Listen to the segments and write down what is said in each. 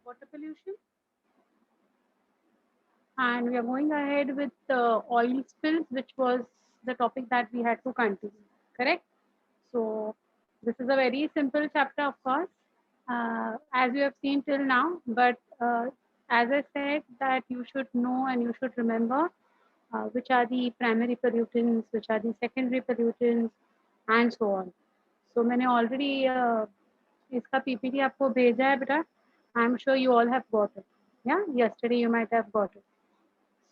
water pollution, and we are going ahead with oil spills, which was the topic that we had to continue. Correct? So this is a very simple chapter, of course, as you have seen till now. But as I said, that you should know and you should remember which are the primary pollutants, which are the secondary pollutants, and so on. So मैंने already इसका PPT आपको भेजा है बेटा. I'm sure you all have got it. Yeah, yesterday you might have got it.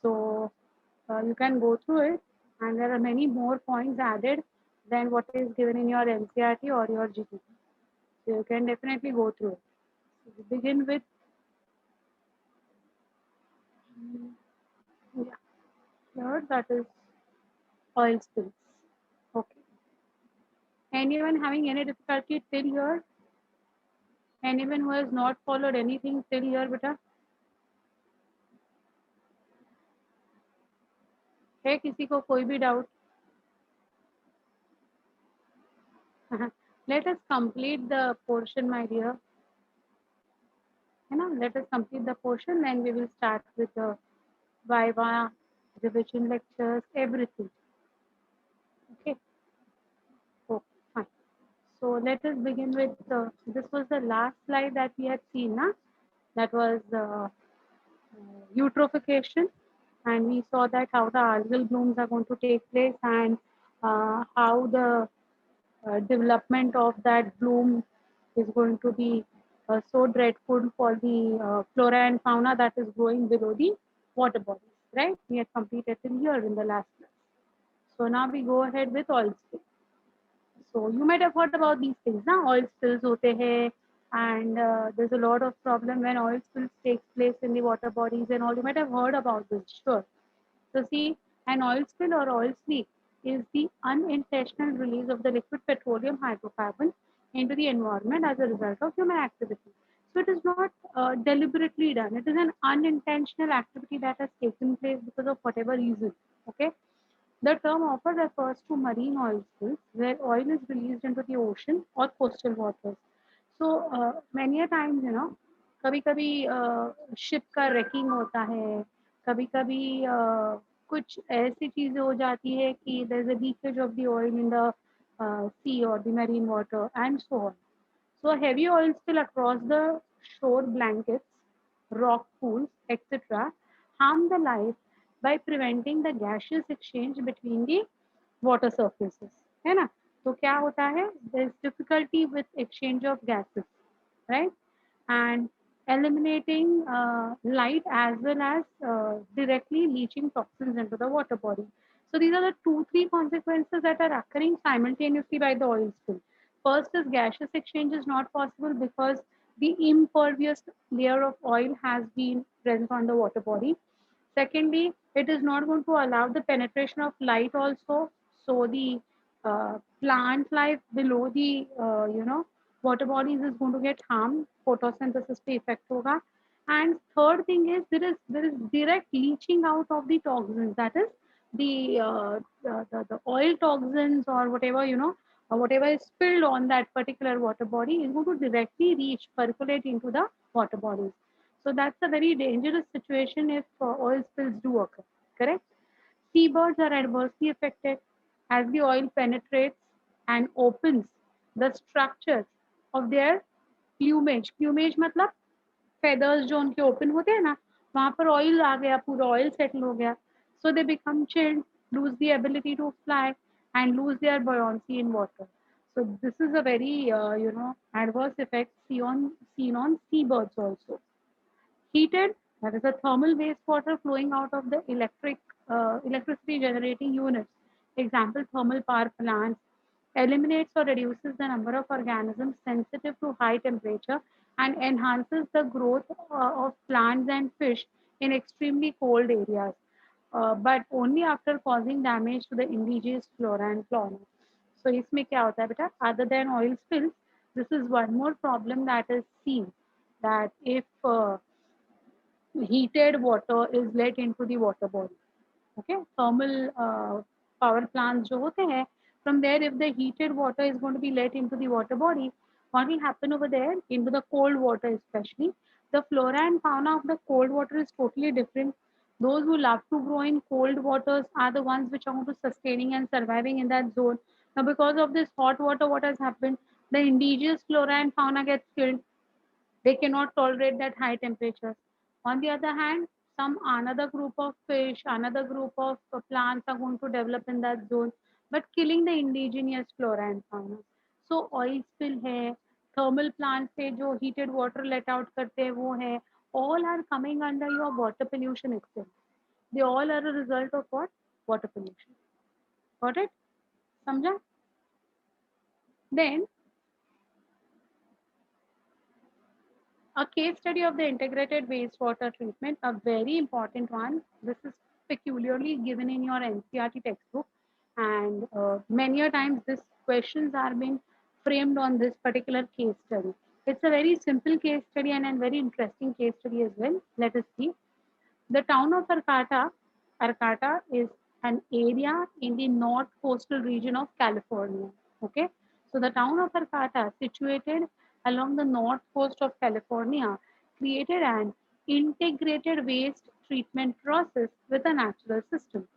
So you can go through it, and there are many more points added than what is given in your NCRT or your GTP. So you can definitely go through it. So we begin with yeah, here that is oil spills. Okay. Anyone having any difficulty till here? Anyone who has not followed anything till here, beta? है किसी को कोई भी doubt? Let us complete the portion, my dear. Let us complete the portion, then we will start with the Viva, revision lectures, everything. Okay. Okay, fine. So let us begin with this was the last slide that we had seen, na? That was eutrophication, and we saw that how the algal blooms are going to take place and how the development of that bloom is going to be so dreadful for the flora and fauna that is growing below the water bodies, right? We had completed till here in the last class. So now we go ahead with oil spill. So you might have heard about these things, na? Oil spills hote hai, and there's a lot of problem when oil spills takes place in the water bodies and all. You might have heard about this, sure. So see, an oil spill or oil leak is the unintentional release of the liquid petroleum hydrocarbon into the environment as a result of human activity. So it is not deliberately done. It is an unintentional activity that has taken place because of whatever reason. Okay. The term often refers to marine oil spills where oil is released into the ocean or coastal waters. So many a times, कभी कभी ship का wrecking होता है, कभी कभी कुछ ऐसी चीजें हो जाती है कि there is a leakage of the oil in the sea or the marine water and so on. So heavy oil spill across the shore blankets, rock pools, etc. harm the life by preventing the gaseous exchange between the water surfaces. है ना? तो क्या होता है? There is difficulty with exchange of gases, right? And eliminating light as well as directly leaching toxins into the water body. So these are the two, three consequences that are occurring simultaneously by the oil spill. First is gaseous exchange is not possible because the impervious layer of oil has been present on the water body. Secondly, it is not going to allow the penetration of light also. So the plant life below the water bodies is going to get harmed. Photosynthesis पे effect होगा. And third thing is there is direct leaching out of the toxins. That is the oil toxins or whatever whatever is spilled on that particular water body is going to directly reach percolate into the water bodies. So that's a very dangerous situation if oil spills do occur. Correct? Seabirds are adversely affected as the oil penetrates and opens the structures of their plumage. Plumage मतलब feathers जो उनके open होते हैं ना, वहाँ पर oil आ गया, पूरा oil settle हो गया. So they become chilled, lose the ability to fly, and lose their buoyancy in water. So this is a very adverse effect seen on seabirds also. Heated, that is a thermal wastewater flowing out of the electricity generating units. Example, thermal power plants eliminates or reduces the number of organisms sensitive to high temperature and enhances the growth of plants and fish in extremely cold areas, but only after causing damage to the indigenous flora and fauna. So इसमें क्या होता है बेटा? Other than oil spills, this is one more problem that is seen, that if heated water is let into the water body. Okay, thermal power plants जो होते हैं, from there if the heated water is going to be let into the water body, what will happen over there into the cold water especially? The flora and fauna of the cold water is totally different. Those who love to grow in cold waters are the ones which are going to sustaining and surviving in that zone. Now, because of this hot water, what has happened? The indigenous flora and fauna gets killed. They cannot tolerate that high temperatures. On the other hand, some another group of fish, another group of plants are going to develop in that zone, but killing the indigenous flora and fauna. So oil spill है, thermal plant से जो heated water let out करते हैं वो है, all are coming under your water pollution itself. They all are a result of what? Water pollution. Got it? समझा? Then a case study of the integrated wastewater treatment, a very important one. This is peculiarly given in your NCRT textbook, and many a times these questions are being framed on this particular case study. It's a very simple case study and a very interesting case study as well. Let us see. The town of Arcata is an area in the north coastal region of California. Okay, so the town of Arcata, situated along the north coast of California, created an integrated waste treatment process with a natural system.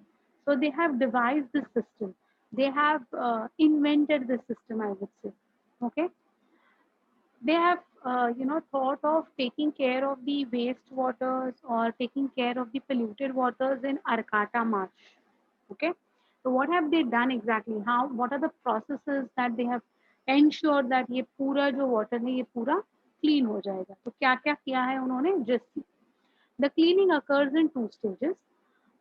So they have devised this system. They have invented this system, I would say. Okay, they have thought of taking care of the waste waters or taking care of the polluted waters in Arcata Marsh. Okay, so what have they done exactly? How, what are the processes that they have ensured that ये पूरा जो water है ये पूरा clean हो जाएगा? तो क्या क्या किया है उन्होंने? Just the cleaning occurs in two stages.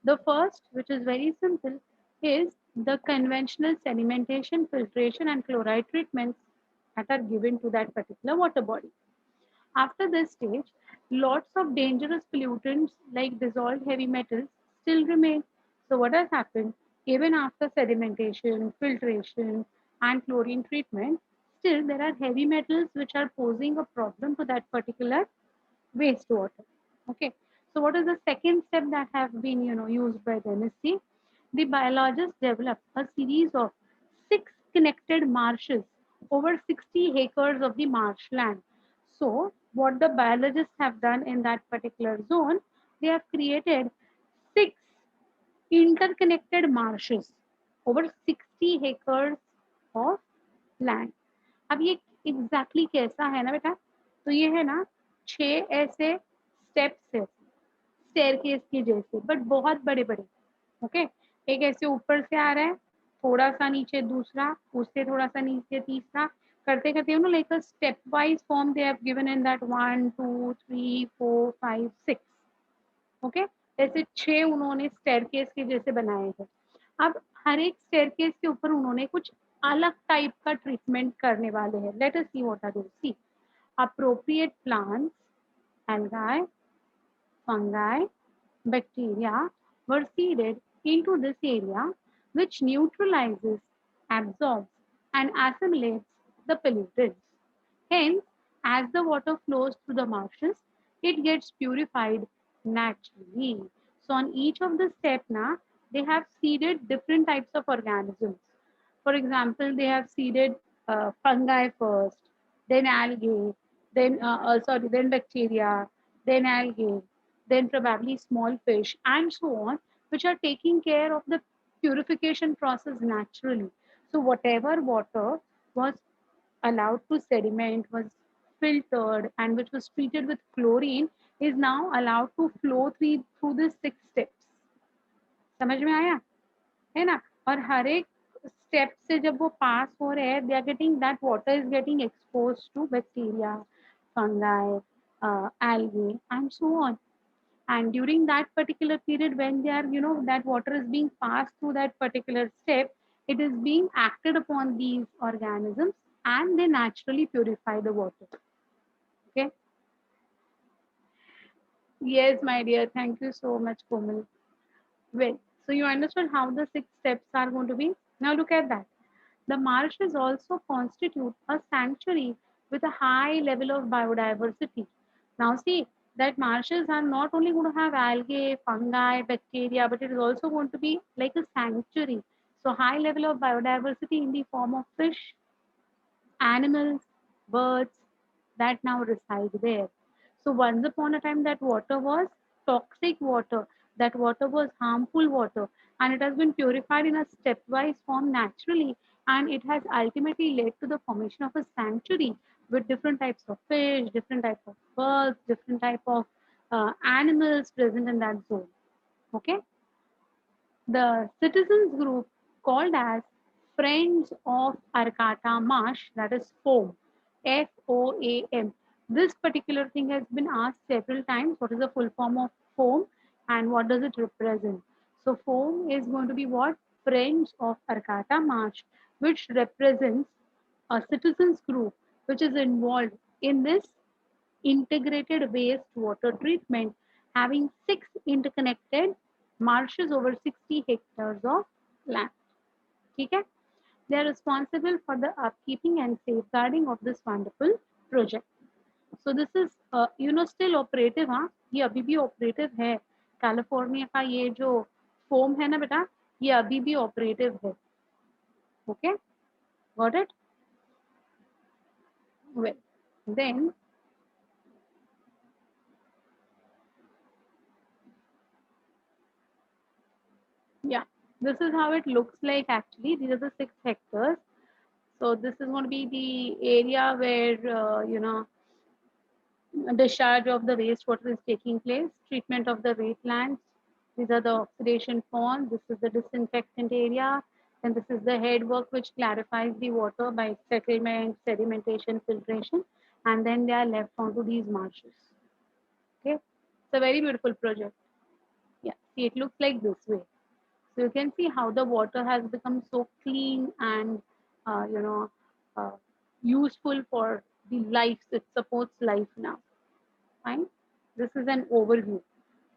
The first, which is very simple, is the conventional sedimentation, filtration, and chloride treatments that are given to that particular water body. After this stage, lots of dangerous pollutants like dissolved heavy metals still remain. So, what has happened? Even after sedimentation, filtration, and chlorine treatment, still there are heavy metals which are posing a problem to that particular wastewater. Okay. So what is the second step that have been used by the MSc? The biologists developed a series of 6 connected marshes over 60 acres of the marshland. So what the biologists have done in that particular zone, they have created 6 interconnected marshes over 60 acres of land. अब ये exactly कैसा है ना बेटा, तो ये है ना 6 ऐसे स्टेप्स है स्टेयरकेस के जैसे, बट बहुत बड़े बड़े. ओके, एक ऐसे ऊपर से आ रहा है, थोड़ा सा नीचे दूसरा, उससे थोड़ा सा नीचे तीसरा, करते करते like a step wise form they have given in that 1 2 3 4 5 6. Okay, ऐसे 6 उन्होंने स्टेयरकेस के जैसे बनाए हैं. अब हर एक स्टेयरकेस के ऊपर उन्होंने कुछ अलग टाइप का ट्रीटमेंट करने वाले हैं. Let us see what are they. See, appropriate plants, algae, fungi, bacteria were seeded into this area, which neutralizes, absorbs, and assimilates the pollutants. Hence, as the water flows through the marshes, it gets purified naturally. So, on each of the steps, now they have seeded different types of organisms. For example, they have seeded fungi first, then algae, then bacteria, then algae, then probably small fish, and so on, which are taking care of the purification process naturally. So, whatever water was allowed to sediment, was filtered, and which was treated with chlorine, is now allowed to flow through the 6 steps. समझ में आया है ना? और हर एक step से जब वो पास हो रहे हैं, they are getting that water is getting expose to bacteria, fungi, algae, and so on. And during that particular period, when they are, that water is being passed through that particular step, it is being acted upon these organisms and they naturally purify the water. Okay. Yes, my dear. Thank you so much, Komal. Well, so you understood how the 6 steps are going to be. Now look at that. The marshes also constitute a sanctuary with a high level of biodiversity. Now see that marshes are not only going to have algae, fungi, bacteria, but it is also going to be like a sanctuary. So high level of biodiversity in the form of fish, animals, birds that now reside there. So once upon a time, that water was toxic water. That water was harmful water, and it has been purified in a stepwise form naturally, and it has ultimately led to the formation of a sanctuary with different types of fish, different types of birds, different type of animals present in that zone. Okay, the citizens group called as Friends of Arcata Marsh, that is FOAM, FOAM. This particular thing has been asked several times. What is the full form of FOAM and what does it represent? So, FOAM is going to be what? Friends of Arcata Marsh, which represents a citizens group which is involved in this integrated wastewater treatment, having 6 interconnected marshes over 60 hectares of land. Okay? They are responsible for the upkeeping and safeguarding of this wonderful project. So this is still operative. हाँ, ये अभी भी operative है. California का ये जो foam है ना बेटा, ये अभी भी operative है. Okay, got it? Well, then yeah, this is how it looks like actually. These are the 6 hectares. So this is going to be the area where discharge of the wastewater is taking place, treatment of the wetlands. These are the oxidation ponds. This is the disinfectant area. And this is the head work which clarifies the water by settlement, sedimentation, filtration. And then they are left onto these marshes. Okay. It's a very beautiful project. Yeah. See, it looks like this way. So you can see how the water has become so clean and uh, you know uh, useful for the life. It supports life now. Fine. This is an overview.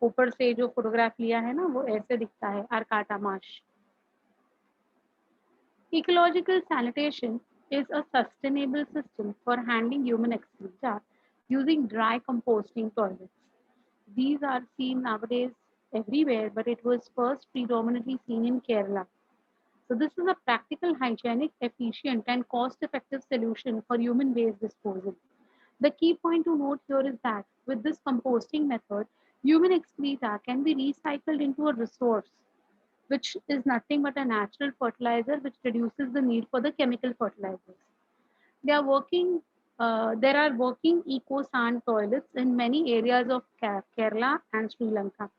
ऊपर से जो photograph लिया है ना वो ऐसे दिखता है आर्काटा Marsh. Ecological sanitation is a sustainable system for handling human excreta using dry composting toilets. These are seen nowadays everywhere, but it was first predominantly seen in Kerala. So this is a practical, hygienic, efficient, and cost-effective solution for human waste disposal. The key point to note here is that with this composting method, human excreta can be recycled into a resource, which is nothing but a natural fertilizer, which reduces the need for the chemical fertilizers. They are working. There are working eco sand toilets in many areas of Kerala and Sri Lanka.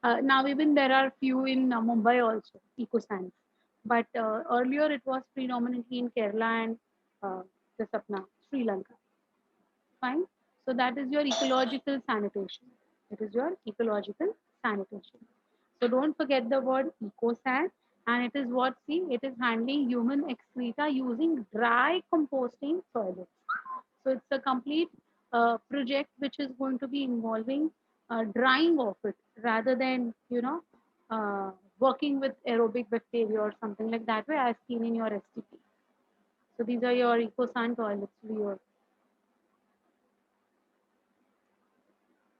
Now, even there are few in Mumbai also, eco sands. But earlier it was predominantly in Kerala and the Sapna, Sri Lanka. Fine. So that is your ecological sanitation. It is your ecological sanitation. So don't forget the word eco-sand, and it is what, see, it is handling human excreta using dry composting toilets. So it's a complete project which is going to be involving drying of it rather than uh, working with aerobic bacteria or something like that way as seen in your STP. So these are your eco-sand toilets.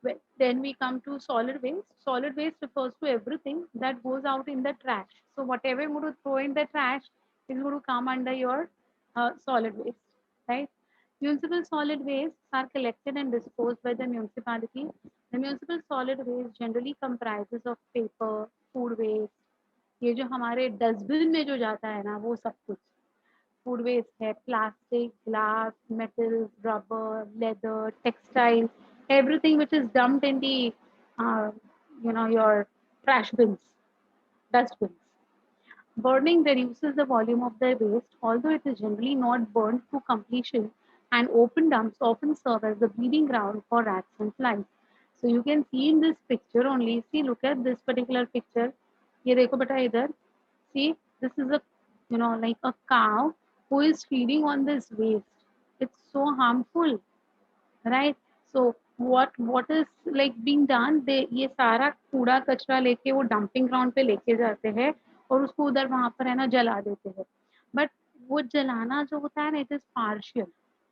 Well, then we come to solid waste. Solid waste refers to everything that goes out in the trash. So whatever you're going to throw in the trash is going to come under your solid waste, right? Municipal solid waste are collected and disposed by the municipality. The municipal solid waste generally comprises of paper, food waste. ये जो हमारे dustbin में जो जाता है ना वो सब कुछ food waste है, plastic, glass, metal, rubber, leather, textile, everything which is dumped in the, uh, your trash bins, dustbins. Burning reduces the volume of the waste, although it is generally not burned to completion, and open dumps often serve as the breeding ground for rats and flies. So you can see in this picture only, see, look at this particular picture. ये देखो बेटा इधर. See, this is a, like a cow who is feeding on this waste. It's so harmful, right? So what is like being done, they ये सारा कूड़ा कचरा लेके वो डंपिंग ग्राउंड पे लेके जाते हैं और उसको उधर वहां पर है ना जला देते हैं. बट वो जलाना जो होता है ना, it is partial,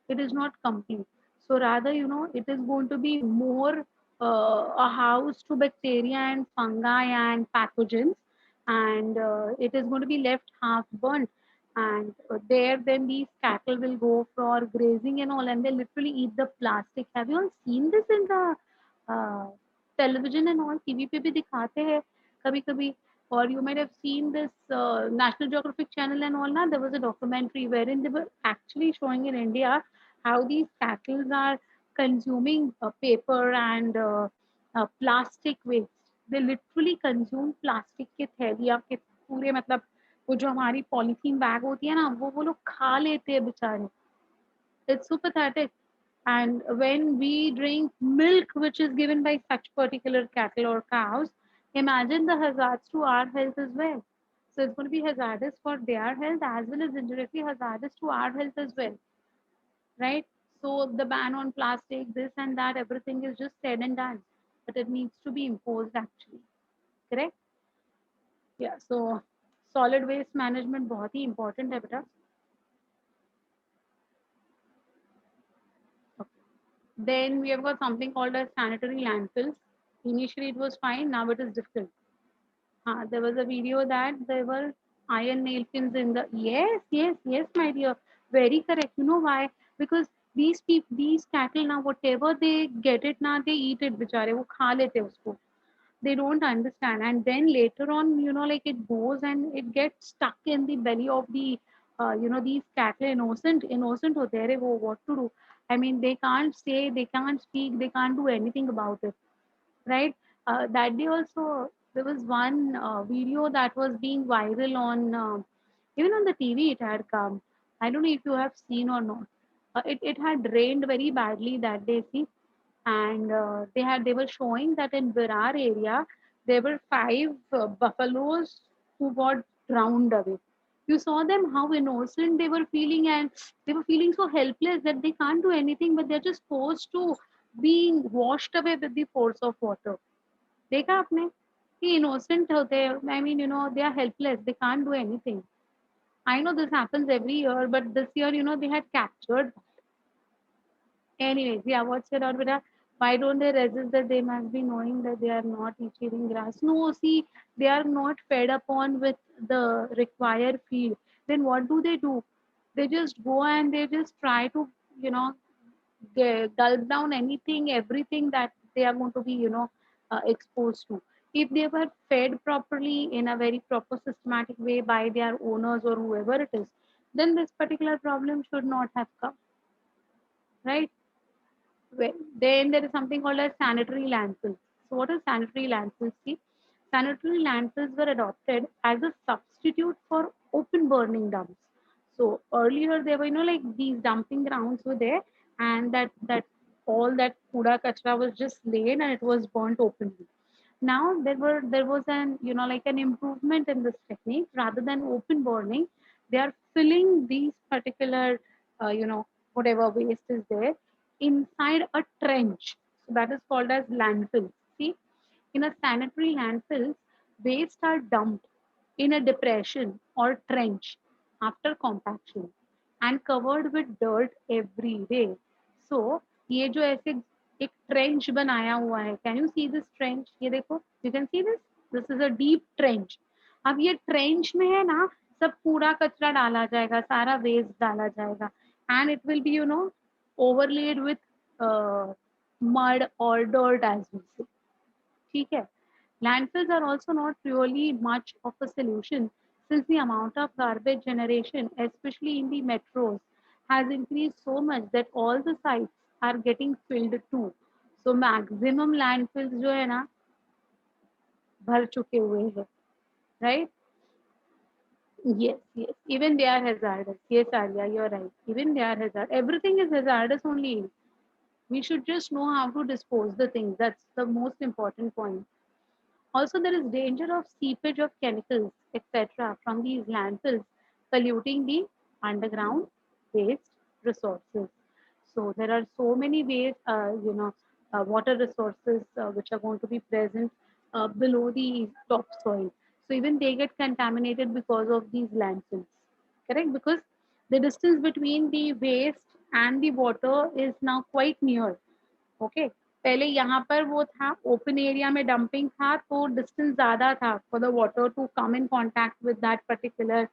it is not complete. So rather, it is going to be more a house to bacteria and fungi and pathogens, and it is going to be left half burnt. and there then these cattle will go for grazing and all, and they literally eat the plastic. Have you all seen this in the uh, television and all? TV पे भी दिखाते हैं कभी कभी. Or you might have seen this National Geographic channel and all. Now there was a documentary wherein they were actually showing in India how these cattle are consuming paper and plastic waste. They literally consume plastic के थैलियाँ के पूरे, मतलब वो जो हमारी polythene bag होती है ना, वो लोग खा लेते हैं बेचारे. It's so pathetic. And when we drink milk which is given by such particular cattle or cows, imagine the hazards to our health as well. So it's going to be hazardous for their health as well as indirectly hazardous to our health as well, right? So the ban on plastic, this and that, everything is just said and done, but it needs to be imposed actually. Correct? Yeah. So solid waste management बहुत ही important है बेटा. Then we have got something called as sanitary landfills. Initially it was fine, now it is difficult. There was a video that there were iron nail pins in the. Yes, yes, yes, my dear. Very correct. You know why? Because these people, these cattle now, whatever they get it now, they eat it. बेचारे वो खा लेते हैं उसको. They don't understand, and then later on, like it goes and it gets stuck in the belly of the these cattle. Innocent होते हैं रे वो. What to do? I mean, they can't say, they can't speak, they can't do anything about it, right? That day also there was one video that was being viral on even on the TV. It had come. I don't know if you have seen or not. It had rained very badly that day, see, and they were showing that in Virar area there were five buffaloes who got drowned away. You saw them how innocent they were feeling, and they were feeling so helpless that they can't do anything, but they're just forced to being washed away with the force of water. देखा आपने कि innocent होते हैं. I mean, they are helpless, they can't do anything. I know this happens every year, but this year, they had captured. Anyways, yeah, what's your out, Beta? Why don't they resist that? They must be knowing that they are not eating grass. No, see, they are not fed upon with the required feed. Then what do? They just go and they just try to, you know, gulp down anything, everything that they are going to be, exposed to. If they were fed properly in a very proper systematic way by their owners or whoever it is, then this particular problem should not have come, right? Then there is something called as sanitary landfills. So what is sanitary landfills? See, sanitary landfills were adopted as a substitute for open burning dumps. So earlier they were, like these dumping grounds were there, and that all that kuda kachra was just laid and it was burnt openly. Now there was an, like an improvement in this technique. Rather than open burning, they are filling these particular whatever waste is there inside a trench. So that is called as landfill. See, in a sanitary landfill, waste are dumped in a depression or trench after compaction and covered with dirt every day. So ये जो ऐसे एक trench बनाया हुआ है, can you see this trench? ये देखो, you can see this is a deep trench. अब ये ट्रेंच में है ना, सब कूड़ा कचरा डाला जाएगा, सारा वेस्ट डाला जाएगा, and it will B overlaid with mud or dirt as we say. ठीक है. Landfills are also not really much of a solution since the amount of garbage generation, especially in the metros, has increased so much that all the sites are getting filled too. So maximum landfills जो है ना भर चुके हुए हैं, right? Yes, yes. Even they are hazardous. Yes, Arya, you're right. Even they are hazardous. Everything is hazardous only. We should just know how to dispose the things. That's the most important point. Also, there is danger of seepage of chemicals, etc., from these landfills, polluting the underground waste resources. So there are so many ways, water resources which are going to be present below the topsoil. So even they get contaminated because of these landfills. Correct? Because the distance between the waste and the water is now quite near. Okay. पहले यहाँ पर वो था open area में dumping था, तो distance ज्यादा था for the water to come in contact with that particular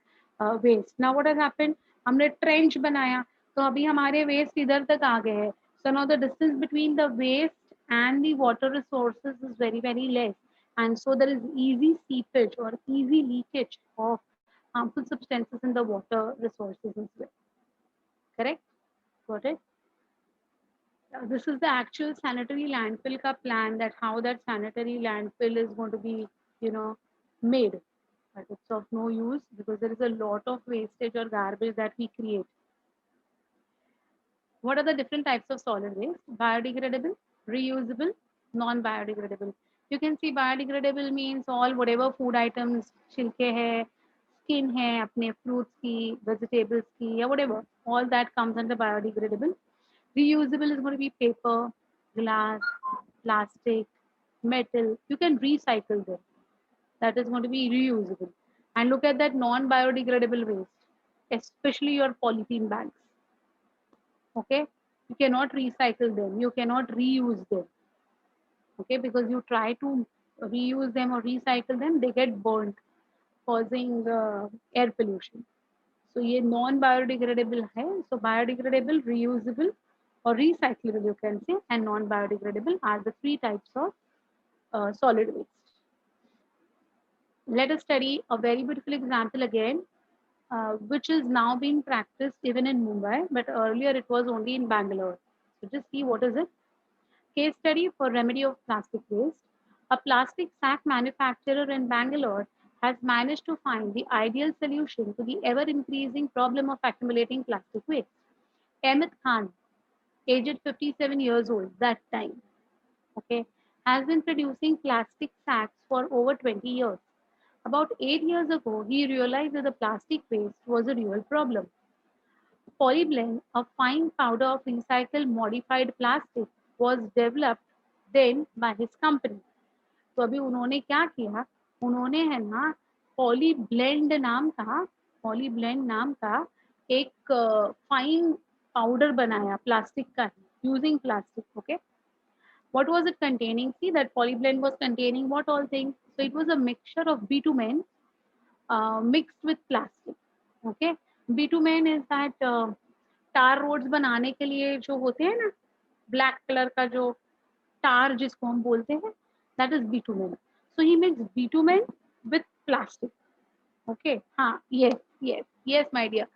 waste. Now what has happened, हमने ट्रेंच बनाया तो अभी हमारे वेस्ट इधर तक आ गए हैं. So now the distance between the waste and the water resources is very very less, and so there is easy seepage or easy leakage of harmful substances in the water resources as well. Correct? Got it? This is the actual sanitary landfill ka plan, that how that sanitary landfill is going to be, made. But it's of no use because there is a lot of wastage or garbage that we create. What are the different types of solid waste? Biodegradable, reusable, non-biodegradable. You can see biodegradable means all whatever food items, छिलके है, skin है, अपने fruits की, vegetables की, या whatever, all that comes under biodegradable. Reusable is going to be paper, glass, plastic, metal. You can recycle them. That is going to be reusable. And look at that non-biodegradable waste, especially your polythene bags. Okay, you cannot recycle them. You cannot reuse them. Okay, because you try to reuse them or recycle them, they get burnt, causing air pollution. So ये non biodegradable है. So biodegradable, reusable or recyclable you can say, and non biodegradable are the three types of solid waste. Let us study a very beautiful example again, which is now being practiced even in Mumbai, but earlier it was only in Bangalore. So just see what is it. Case study for remedy of plastic waste. A plastic sack manufacturer in Bangalore has managed to find the ideal solution to the ever increasing problem of accumulating plastic waste. Ahmed Khan, aged 57 years old that time, okay, has been producing plastic sacks for over 20 years. About 8 years ago, he realized that the plastic waste was a real problem. Polyblend, a fine powder of recycled modified plastic, was developed then by his company. तो अभी उन्होंने क्या किया, उन्होंने है ना poly blend नाम का एक फाइन पाउडर बनाया प्लास्टिक का, using plastic. Okay, what was it containing? See, that polyblend was containing what all things? So it was a mixture of bitumen mixed with plastic. Okay, bitumen is that tar roads बनाने के लिए जो होते हैं ना, black colour का जो tar जिसको हम बोलते हैं, that is bitumen. So he mixed bitumen with plastic. Okay, हाँ, yes my dear,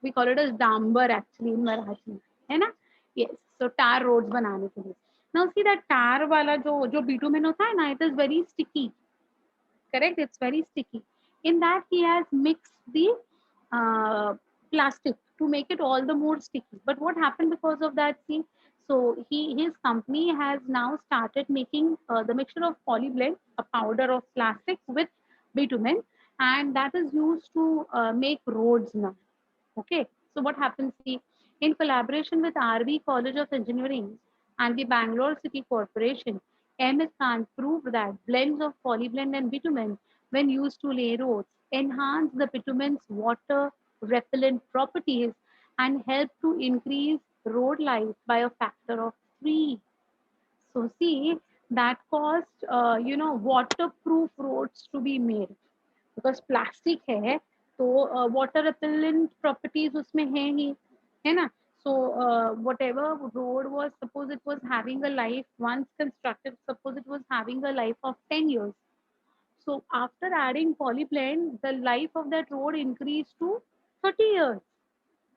we call it as डांबर actually in Marathi, है ना? Yes, so tar roads बनाने के लिए. Now see that tar वाला जो bitumen होता है ना, it is very sticky. Correct, it's very sticky. In that he has mixed the uh, plastic to make it all the more sticky. But what happened because of that? See, so his company has now started making the mixture of polyblend, a powder of plastic with bitumen, and that is used to make roads now. Okay, so what happens? See, in collaboration with RV College of Engineering and the Bangalore City Corporation, MS Khan proved that blends of polyblend and bitumen, when used to lay roads, enhance the bitumen's water repellent properties and help to increase road life by a factor of 3. So see, that caused waterproof roads to be made, because plastic है तो water repellent properties उसमें है ही, है ना? So whatever road was, suppose it was having a life once constructed, suppose it was having a life of 10 years. So after adding polyblend, the life of that road increased to 30 years.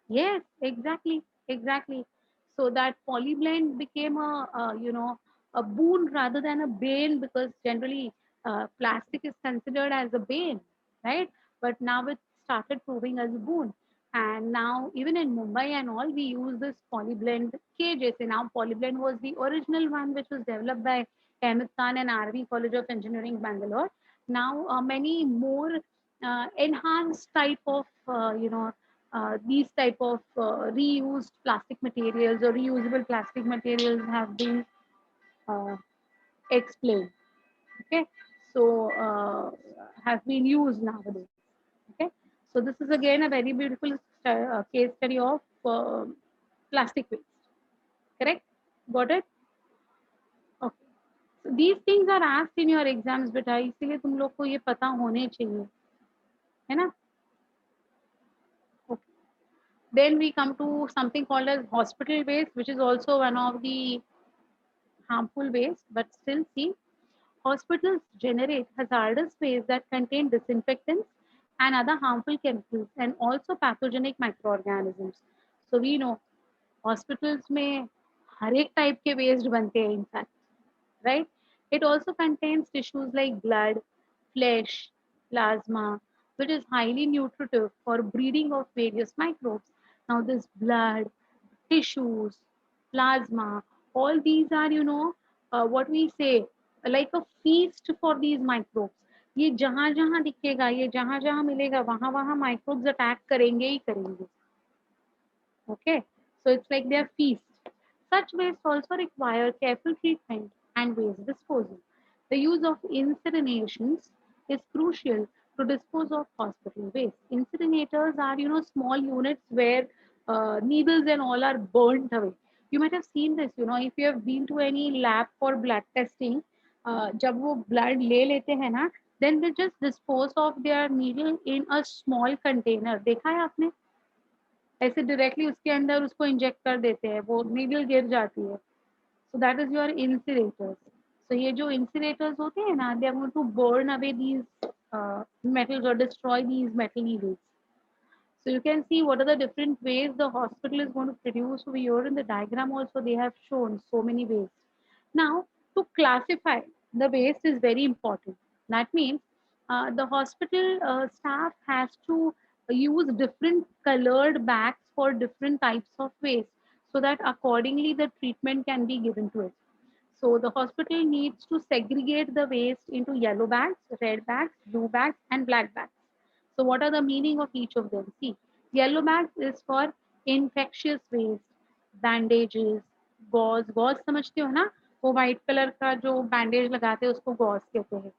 Yes, exactly, exactly. So that polyblend became a boon rather than a bane, because generally plastic is considered as a bane, right? But now it started proving as a boon. And now even in Mumbai and all, we use this polyblend cages. And now polyblend was the original one which was developed by Ahmed Khan and RV College of Engineering, Bangalore. Now many more enhanced type of these type of reused plastic materials or reusable plastic materials have been uh, explained. Okay, so have been used nowadays. Okay, so this is again a very beautiful case study of plastic waste. Correct? Got it? Okay. So these things are asked in your exams, बेटा, इसीलिए तुम लोग को ये पता होने चाहिए, है ना? Then we come to something called as hospital waste, which is also one of the harmful waste. But still, see, hospitals generate hazardous waste that contain disinfectants and other harmful chemicals and also pathogenic microorganisms. So we know hospitals में हर एक type के waste बनते हैं in fact, right? It also contains tissues like blood, flesh, plasma, which is highly nutritive for breeding of various microbes. Now, this blood, tissues, plasma, all these are, what we say, like a feast for these microbes. ये जहां जहां दिखेगा, ये जहां जहां मिलेगा, वहां वहां माइक्रोब्स अटैक करेंगे ही करेंगे. Okay, so it's like their feast. Such waste also require careful treatment and waste disposal. The use of incinerations is crucial to dispose of hospital waste. Incinerators are, small units where needles and all are burnt away. You might have seen this, if you have been to any lab for blood testing, जब वो blood ले लेते हैं ना, then they just dispose of their needle in a small container. देखा है आपने? ऐसे डायरेक्टली उसके अंदर उसको इंजेक्ट कर देते हैं, वो नीडल गिर जाती है. So that is your incinerators. So ये जो इंसिनेटर्स होते हैं ना, they are going to burn away these metals or destroy these metal needles. So you can see what are the different ways the hospital is going to produce. Over here in the diagram also they have shown so many ways. Now, to classify the waste is very important. That means the hospital staff has to use different colored bags for different types of waste so that accordingly the treatment can be given to it. So the hospital needs to segregate the waste into yellow bags, red bags, blue bags, and black bags. So what are the meaning of each of them? See, yellow bags is for infectious waste, bandages, gauze. Gauze समझते हो ना, वो white colour का जो bandage लगाते हैं उसको gauge कहते हैं.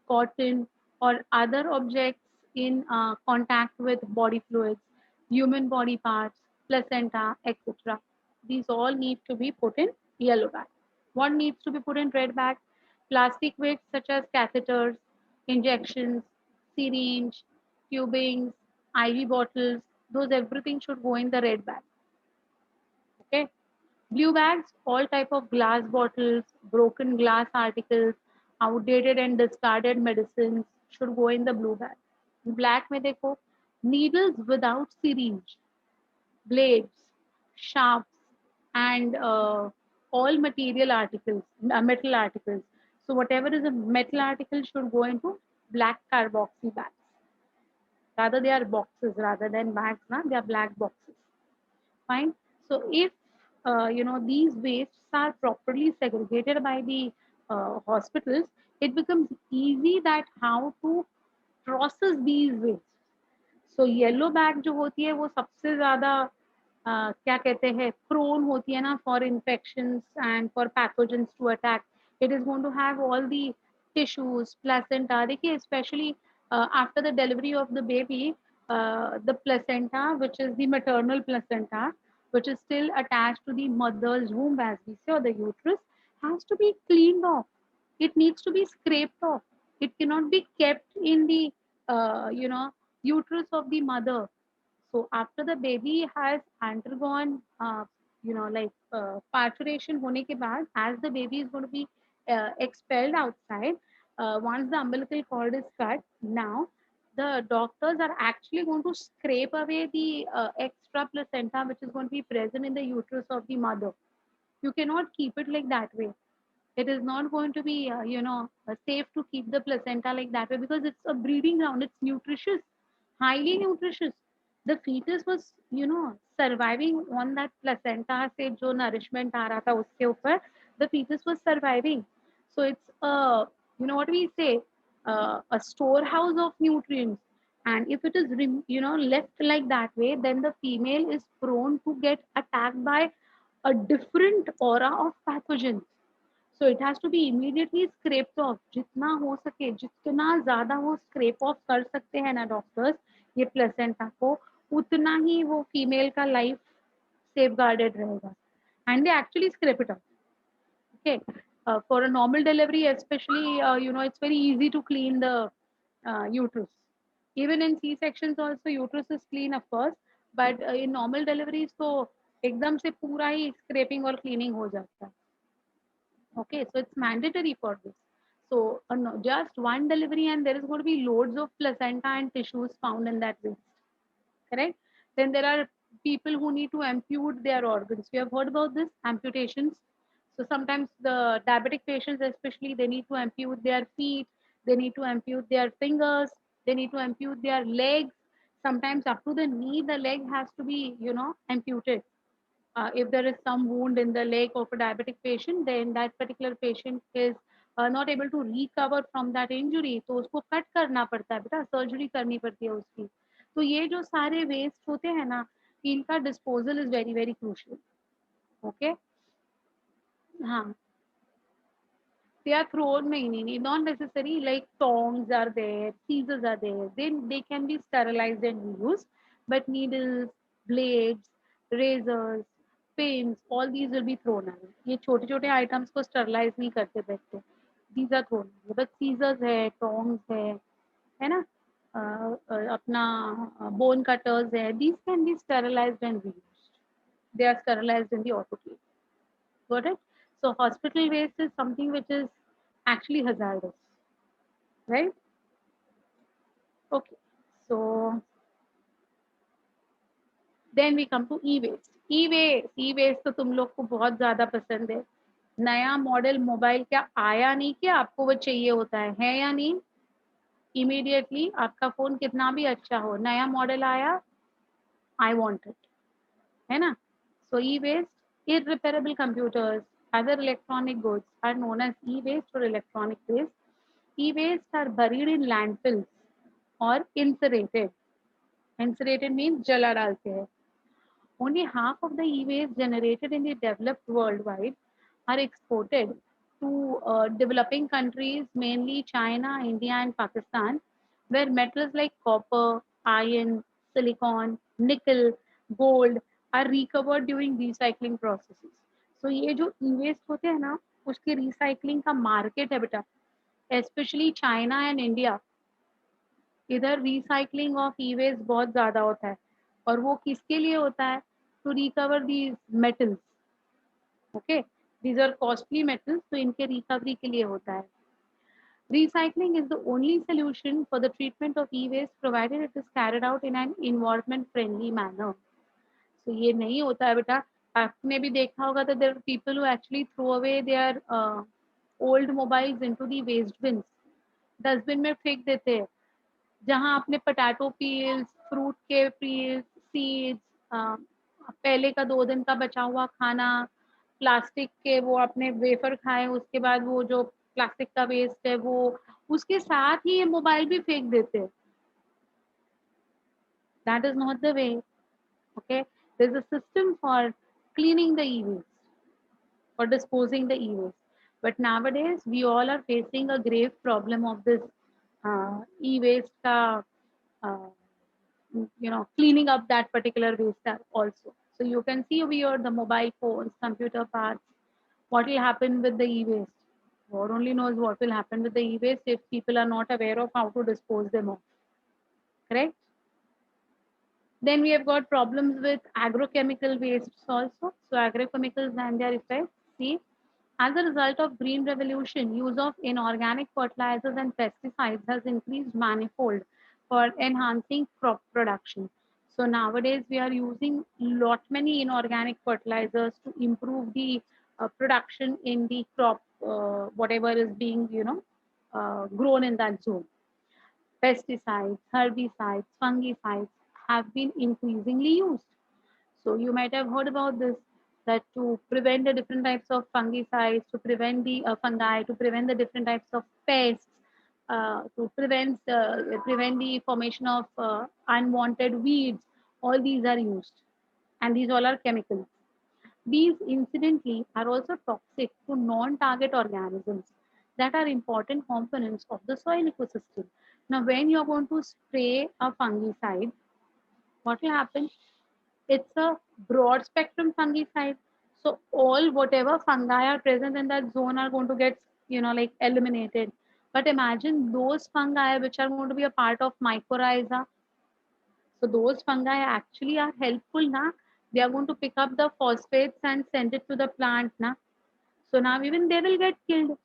Cotton or other objects in contact with body fluids, human body parts, placenta, etc. These all need to be put in yellow bag. What needs to be put in red bag? Plastic waste such as catheters, injections, syringe, tubings, IV bottles, those everything should go in the red bag. Okay. Blue bags, all type of glass bottles, broken glass articles, outdated and discarded medicines should go in the blue bag. Black में देखो, needles without syringe, blades, sharps, and all material articles, metal articles. So whatever is a metal article should go into black carboxy bags. Rather, they are boxes rather than bags. Na? They are black boxes. Fine. So if these wastes are properly segregated by the hospitals, it becomes easy that how to process these wastes. So yellow bag जो होती है वो सबसे ज्यादा क्या कहते हैं prone होती है ना for infections and for pathogens to attack. It is going to have all the tissues placenta. देखिए specially after the delivery of the baby, the placenta, which is the maternal placenta, which is still attached to the mother's womb, as we say, or the uterus, has to be cleaned off. It needs to be scraped off. It cannot be kept in the, uterus of the mother. So after the baby has undergone, parturition होने के बाद, as the baby is going to be expelled outside, once the umbilical cord is cut, now the doctors are actually going to scrape away the extra placenta which is going to be present in the uterus of the mother. You cannot keep it like that way. It is not going to be, safe to keep the placenta like that way because it's a breeding ground. It's nutritious, highly nutritious. The fetus was, surviving on that placenta से जो nourishment आ रहा था उसके ऊपर, the fetus was surviving. So it's a, what we say, a storehouse of nutrients. And if it is, left like that way, then the female is prone to get attacked by a different aura of pathogens. So it has to be immediately scraped off. जितना हो सके, जितना ज्यादा वो scrape of कर सकते हैं ना डॉक्टर्स ये प्लेसेंटा को, उतना ही वो फीमेल का लाइफ सेफ गार्डेड रहेगा. And they actually scrape it off. Okay, for a normal delivery especially, it's very easy to clean the uterus. Even in c-sections also uterus is clean, of course, but in normal deliveries तो एकदम से पूरा ही scrapping और cleaning हो जाता है. Okay, so it's mandatory for this. So no, just one delivery and there is going to be loads of placenta and tissues found in that waste. Correct? Then there are people who need to ampute their organs. You have heard about this amputations. So sometimes the diabetic patients, especially, they need to ampute their feet, they need to ampute their fingers, they need to ampute their legs. Sometimes up to the knee, the leg has to be, amputated. If there is some wound in the leg of a diabetic patient, then that particular patient is not able to recover from that injury. तो उसको cut करना पड़ता है बेटा, surgery करनी पड़ती है उसकी. तो ये जो सारे वेस्ट होते हैं ना, इनका disposal is very very crucial. Okay. हाँ. They are thrown, not necessary, like tongs are there, scissors are there, then they can be sterilized and used, but needles, blades, razors, pins, all these will be thrown away. ये छोटे छोटे items को sterilize नहीं करते बैठते. These are thrown away. But scissors है, tongs है ना, अपना bone cutters है, these can be sterilized and reused. They are sterilized in the autoclave. Got it? So hospital waste is something which is actually hazardous, right? Okay. So then we come to e-waste. E-waste तो तुम लोग को बहुत ज्यादा पसंद है. नया model mobile क्या आया नहीं, क्या आपको वो चाहिए होता है या नहीं? इमीडिएटली आपका फोन कितना भी अच्छा हो, नया मॉडल आया, आई वांट इट, है ना? So e-waste, irreparable computers, other electronic goods are known as e-waste or electronic waste. E-waste are buried in landfills or incinerated. Incinerated means jala डालते हैं. Only half of the e-waste generated in the developed worldwide are exported to developing countries, mainly China, India, and Pakistan, where metals like copper, iron, silicon, nickel, gold are recovered during recycling processes. So ये जो e-waste होते हैं ना, उसके recycling का market है बेटा, especially China and India. इधर रिसाइकलिंग ऑफ ई वेस्ट बहुत ज्यादा होता है, और वो किसके लिए होता है? To recover these metals. Okay. These are costly metals, तो इनके रिकवरी के लिए होता है. Recycling is the only solution for the treatment of e-waste provided it is carried out in an environment friendly manner. So ये नहीं होता है बेटा. आपने भी देखा होगा तो there are people who actually throw away their old mobiles into the waste bins. Dustbin में फेंक देते हैं. जहाँ आपने पोटैटो पील्स, फ्रूट के पील्स, सीड्स, पहले का 2 दिन का बचा हुआ खाना, प्लास्टिक के वो आपने वेफर खाए, उसके बाद वो जो प्लास्टिक का वेस्ट है वो, उसके साथ ही ये मोबाइल भी फेंक देते हैं. That is not the way. Okay. There is a system for cleaning the e-waste, for disposing the e-waste. But nowadays, we all are facing a grave problem of this e-waste uh, cleaning up that particular waste also. So you can see over here the mobile phones, computer parts, what will happen with the e-waste. God only knows what will happen with the e-waste if people are not aware of how to dispose them of. Correct? Then we have got problems with agrochemical wastes also. So agrochemicals and their effects. See, as a result of green revolution, use of inorganic fertilizers and pesticides has increased manifold for enhancing crop production. So nowadays we are using lot many inorganic fertilizers to improve the production in the crop, whatever is being grown in that zone. Pesticides, herbicides, fungicides have been increasingly used. So you might have heard about this, that to prevent the different types of fungicides, to prevent the fungi, to prevent the different types of pests, to prevent the formation of unwanted weeds, all these are used, and these all are chemicals. These incidentally are also toxic to non-target organisms that are important components of the soil ecosystem. Now, when you are going to spray a fungicide, what will happen? It's a broad spectrum fungicide. So all whatever fungi are present in that zone are going to get, like eliminated. But imagine those fungi which are going to be a part of mycorrhiza. So those fungi actually are helpful na. They are going to pick up the phosphates and send it to the plant na. So now even they will get killed.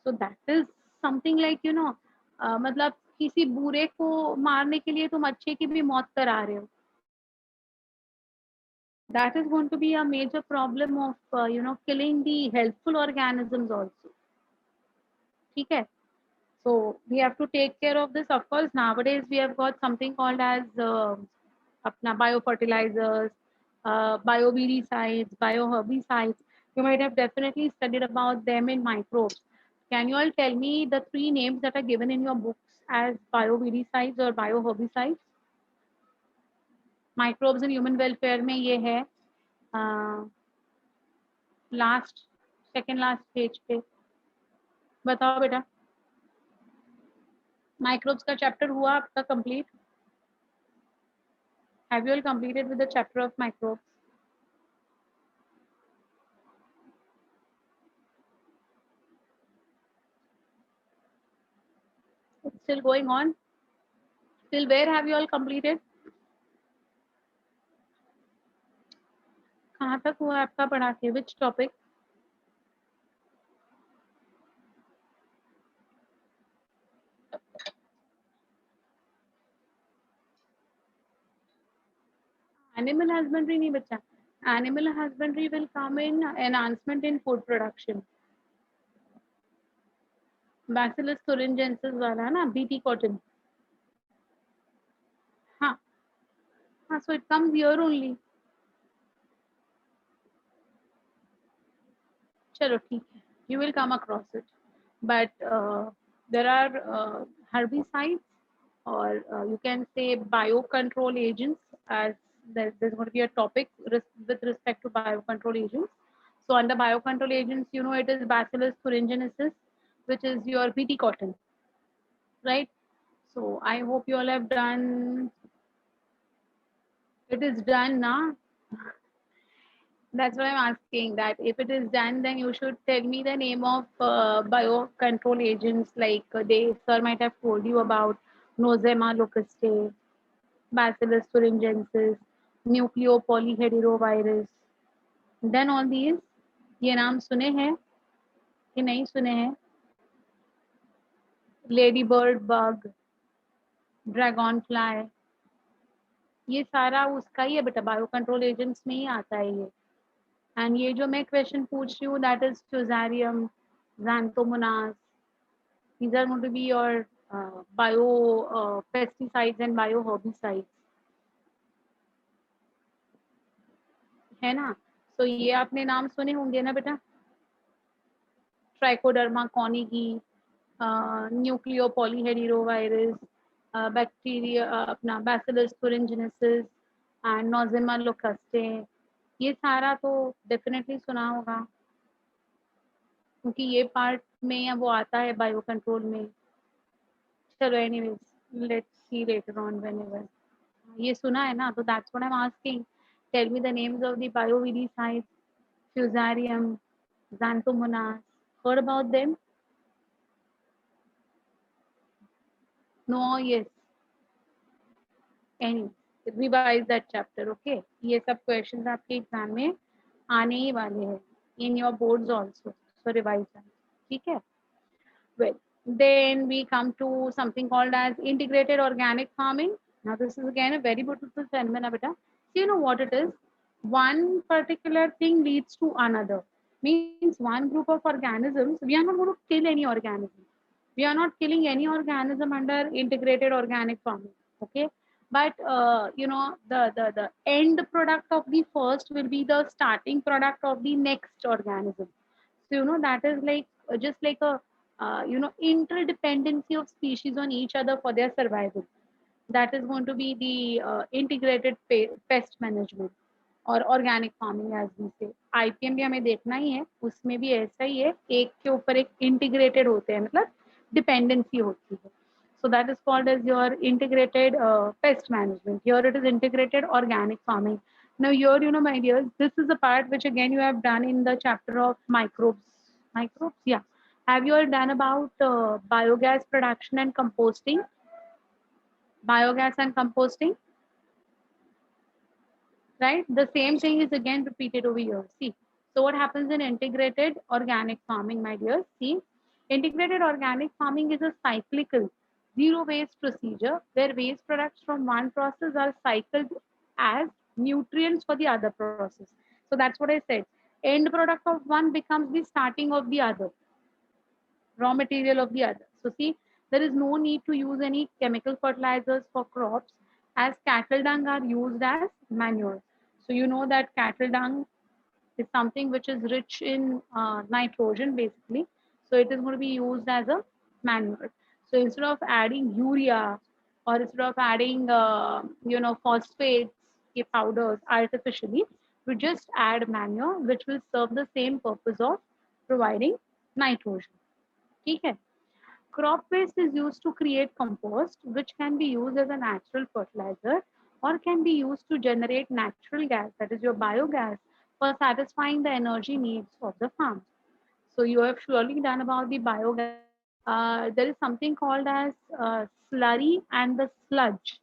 So that is something like मतलब किसी बूरे को मारने के लिए तुम अच्छे की भी मौत करा रहे हो. That is going to be a major problem of killing the helpful organisms also. ठीक है. So we have to take care of this. Of course, nowadays we have got something called as अपना biofertilizers, bioweedicides, bioherbicides. You might have definitely studied about them in microbes. Can you all tell me the three names that are given in your books as bioweedicides or bioherbicides? Microbes in human welfare में ये है last second last page पे. बताओ बेटा. Microbes का chapter हुआ आपका complete? Have you all completed with the chapter of microbes? It's still going on. Till where have you all completed? कहाँ तक हुआ आपका पढ़ा के? Which topic? Animal husbandry नहीं बच्चा. Animal husbandry will come in enhancement in food production. Bacillus thuringiensis वाला ना BT cotton. हाँ हाँ. So it comes here only. चलो ठीक है. You will come across it. But there are herbicides or you can say biocontrol agents, as there's going to be a topic with respect to biocontrol agents. So under biocontrol agents, it is Bacillus thuringiensis, which is your BT cotton, right? So I hope you all have done. It is done now. That's why I'm asking that if it is done, then you should tell me the name of biocontrol agents. Like they sir might have told you about Nosema locustae, Bacillus thuringiensis, nucleopolyhedrovirus. Then all these, ये नाम सुने हैं कि नहीं सुने हैं? Lady bird bug, dragon fly, ये सारा उसका ही है बेटा. बायो कंट्रोल एजेंट्स में ही आता है ये. एंड ये जो मैं क्वेश्चन पूछ रही हूँ, that is fusarium, xanthomonas. These are going to be your bio pesticides and bio herbicides. है ना? So ये आपने नाम सुने होंगे ना बेटा. ट्राइकोडर्मा कॉनिगी, न्यूक्लियोपॉलीहेडरोवायरस, बैक्टीरिया अपना बैसिलस thuringiensis एंड नोजेमा लोकस्टे. ये सारा तो डेफिनेटली सुना होगा क्योंकि ये पार्ट में वो आता है बायो कंट्रोल में. चलो anyways let's see later on whenever. ये सुना है ना, तो that's what I am asking. Tell me the names of the bioweedicides. Fusarium, xanthomonas. Heard about them? No. Yes. Any. Revise that chapter. Okay. ये सब questions आपके exam में आने ही वाले हैं. In your boards also. So revise them. ठीक है. Well, then we come to something called as integrated organic farming. Now this is again a very beautiful phenomenon, beta. So you know what it is? One particular thing leads to another. Means one group of organisms, we are not going to kill any organism. We are not killing any organism under integrated organic farming. Okay. But the end product of the first will be the starting product of the next organism. So that is like just like a interdependency of species on each other for their survival. That is going to be the integrated pest management और organic farming as we से. IPM भी हमें देखना ही है, उसमें भी ऐसा ही है, एक के ऊपर एक इंटीग्रेटेड होते हैं, मतलब डिपेंडेंसी होती है. So that is called as your integrated pest management. Here it is integrated organic farming. Now here, my dears, this is the part which again you have done in the chapter of microbes. Microbes, yeah. Have you all done about biogas production and composting? Biogas and composting? right? The same thing is again repeated over here. See, so what happens in integrated organic farming, my dear? See, integrated organic farming is a cyclical, zero waste procedure where waste products from one process are cycled as nutrients for the other process. So that's what I said. End product of one becomes the starting of the other, raw material of the other. So see, there is no need to use any chemical fertilizers for crops as cattle dung are used as manure. So you know that cattle dung is something which is rich in nitrogen basically. So it is going to be used as a manure. So instead of adding urea or instead of adding phosphates powders artificially, we just add manure which will serve the same purpose of providing nitrogen. Okay. Crop waste is used to create compost, which can be used as a natural fertilizer or can be used to generate natural gas, that is your biogas, for satisfying the energy needs of the farm. So you have surely done about the biogas. There is something called as slurry and the sludge.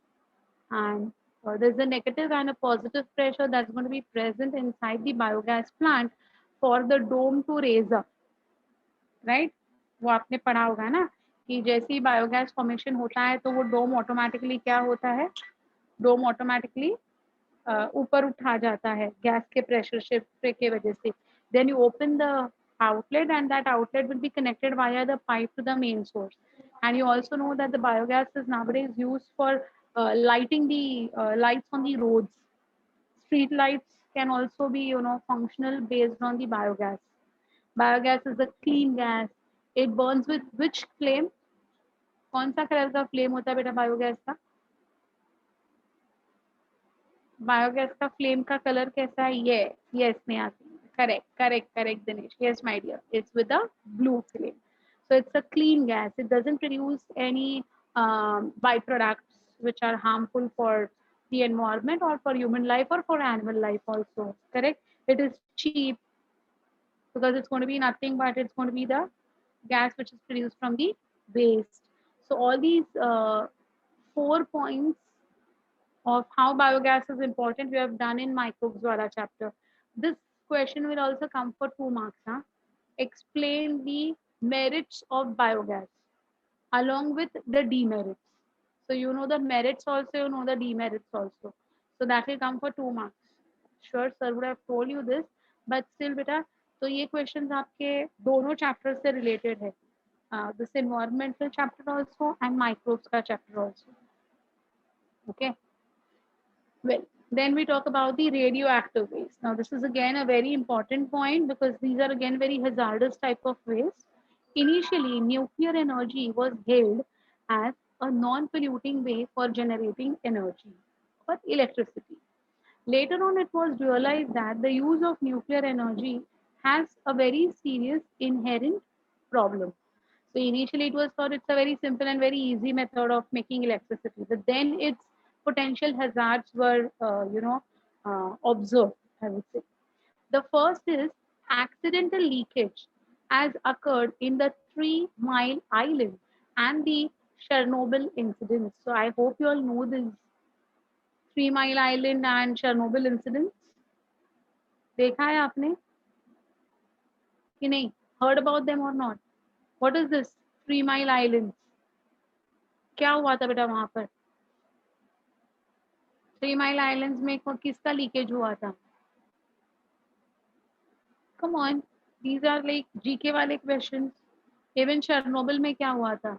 And there's a negative and a positive pressure that's going to be present inside the biogas plant for the dome to raise up, right? वो आपने पढ़ा होगा ना कि जैसे ही biogas formation होता है तो वो डोम ऑटोमेटिकली क्या होता है? डोम ऑटोमेटिकली ऊपर उठा जाता है गैस के प्रेशर शिफ्ट के वजह से. Then you open the outlet and that outlet will be connected via the pipe to the main source. And you also know that the biogas is nowadays used for lighting the lights on the roads. Street lights can also be, functional based on the biogas. Biogas is a clean gas. It burns with which flame? कौन सा colour का flame होता है बेटा biogas का? Biogas का flame का colour कैसा है? ये yes Neha, correct correct correct Dinesh, yes my dear, it's with a blue flame. So it's a clean gas. It doesn't produce any byproducts which are harmful for the environment or for human life or for animal life also. Correct? It is cheap because it's going to be nothing but it's going to be the gas which is produced from the waste. So all these 4 points of how biogas is important we have done in microbes wala chapter. This question will also come for 2 marks. Huh? Explain the merits of biogas along with the demerits. So you know the merits also, you know the demerits also. So that will come for 2 marks. Sure, sir would have told you this, but still बेटा तो ये questions आपके दोनों chapters से related है. This environmental chapter also and microbes का chapter also. Okay. Well, then we talk about the radioactive waste. Now, this is again a very important point because these are again very hazardous type of waste. Initially, nuclear energy was hailed as a non-polluting way for generating energy or electricity. Later on, it was realized that the use of nuclear energy has a very serious inherent problem. So initially, it was thought it's a very simple and very easy method of making electricity, but then its potential hazards were, observed. I would say the first is accidental leakage, as occurred in the 3 Mile Island and the Chernobyl incidents. So I hope you all know this 3 Mile Island and Chernobyl incidents. देखा है आपने कि नहीं? Heard about them or not? What is this 3 Mile Island? क्या हुआ था बेटा वहां पर? 3 Mile Islands में किसका लीकेज हुआ था? Come on, these are like GK वाले questions. Even Chernobyl में क्या हुआ था?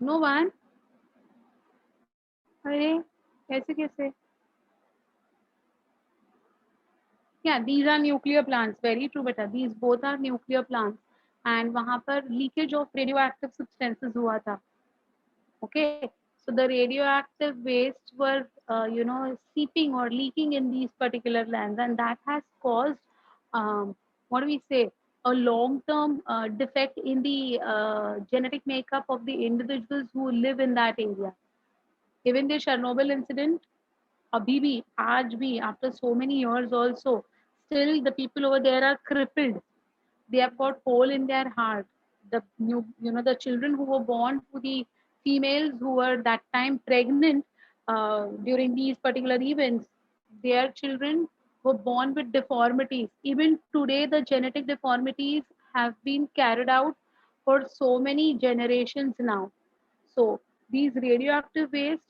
No one. अरे ऐसे कैसे? Yeah, these are nuclear plants. Very true, beta. These both are nuclear plants. And वहाँ पर leakage of radioactive substances हुआ था. Okay, so the radioactive waste were, seeping or leaking in these particular lands, and that has caused, what do we say, a long-term defect in the genetic makeup of the individuals who live in that area. Even the Chernobyl incident, अभी भी आज भी after so many years also still the people over there are crippled. They have got hole in their heart. The new, the children who were born to the females who were that time pregnant during these particular events, their children were born with deformities. Even today, the genetic deformities have been carried out for so many generations now. So these radioactive waste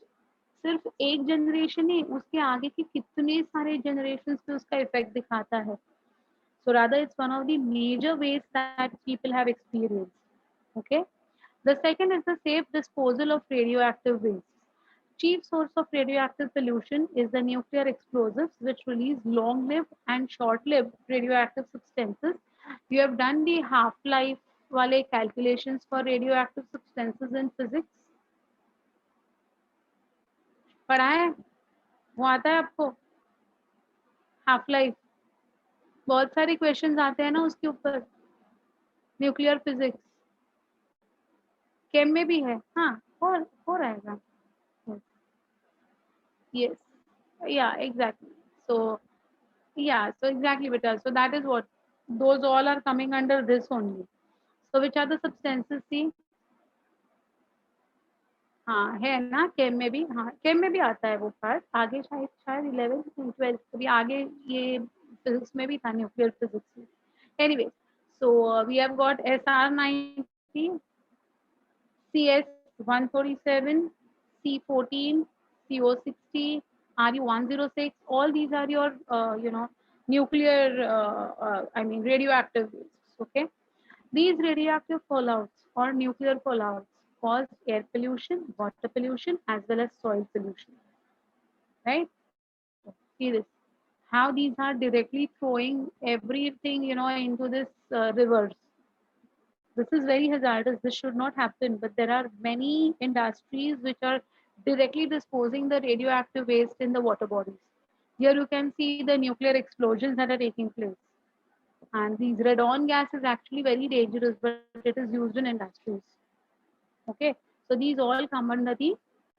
सिर्फ एक generation नहीं, उसके आगे के कितने सारे generation पे उसका इफेक्ट दिखाता है. So rather, it's one of the major ways that people have experienced. Okay. The second is the safe disposal of radioactive waste. Chief source of radioactive pollution is the nuclear explosives, which release long-lived and short-lived radioactive substances. You have done the half-life wale calculations for radioactive substances in physics. पढ़ा है? वो आता है आपको? Half life बहुत सारे questions आते हैं ना उसके ऊपर. न्यूक्लियर फिजिक्स केम में भी है. हाँ, हो रहेगा. Yes. Yeah, exactly. So, yeah, so exactly, beta. So that is what those all are coming under this only. So which are the substances? See, हाँ है ना, केम में भी. हाँ, केम में भी आता है वो पार्ट. आगे शायद शायद 11th 12th अभी आगे ये फिजिक्स में भी था, न्यूक्लियर फिजिक्स में. Anyway, so we have got SR90, CS147, C14, CO60, RU106. All these are your, nuclear, I mean, radioactive wastes. Okay. These radioactive fallouts or nuclear fallouts cause air pollution, water pollution, as well as soil pollution. Right? See this. How these are directly throwing everything, into this rivers. This is very hazardous. This should not happen. But there are many industries which are directly disposing the radioactive waste in the water bodies. Here you can see the nuclear explosions that are taking place. And these radon gas is actually very dangerous, but it is used in industries. Okay. So these all come under the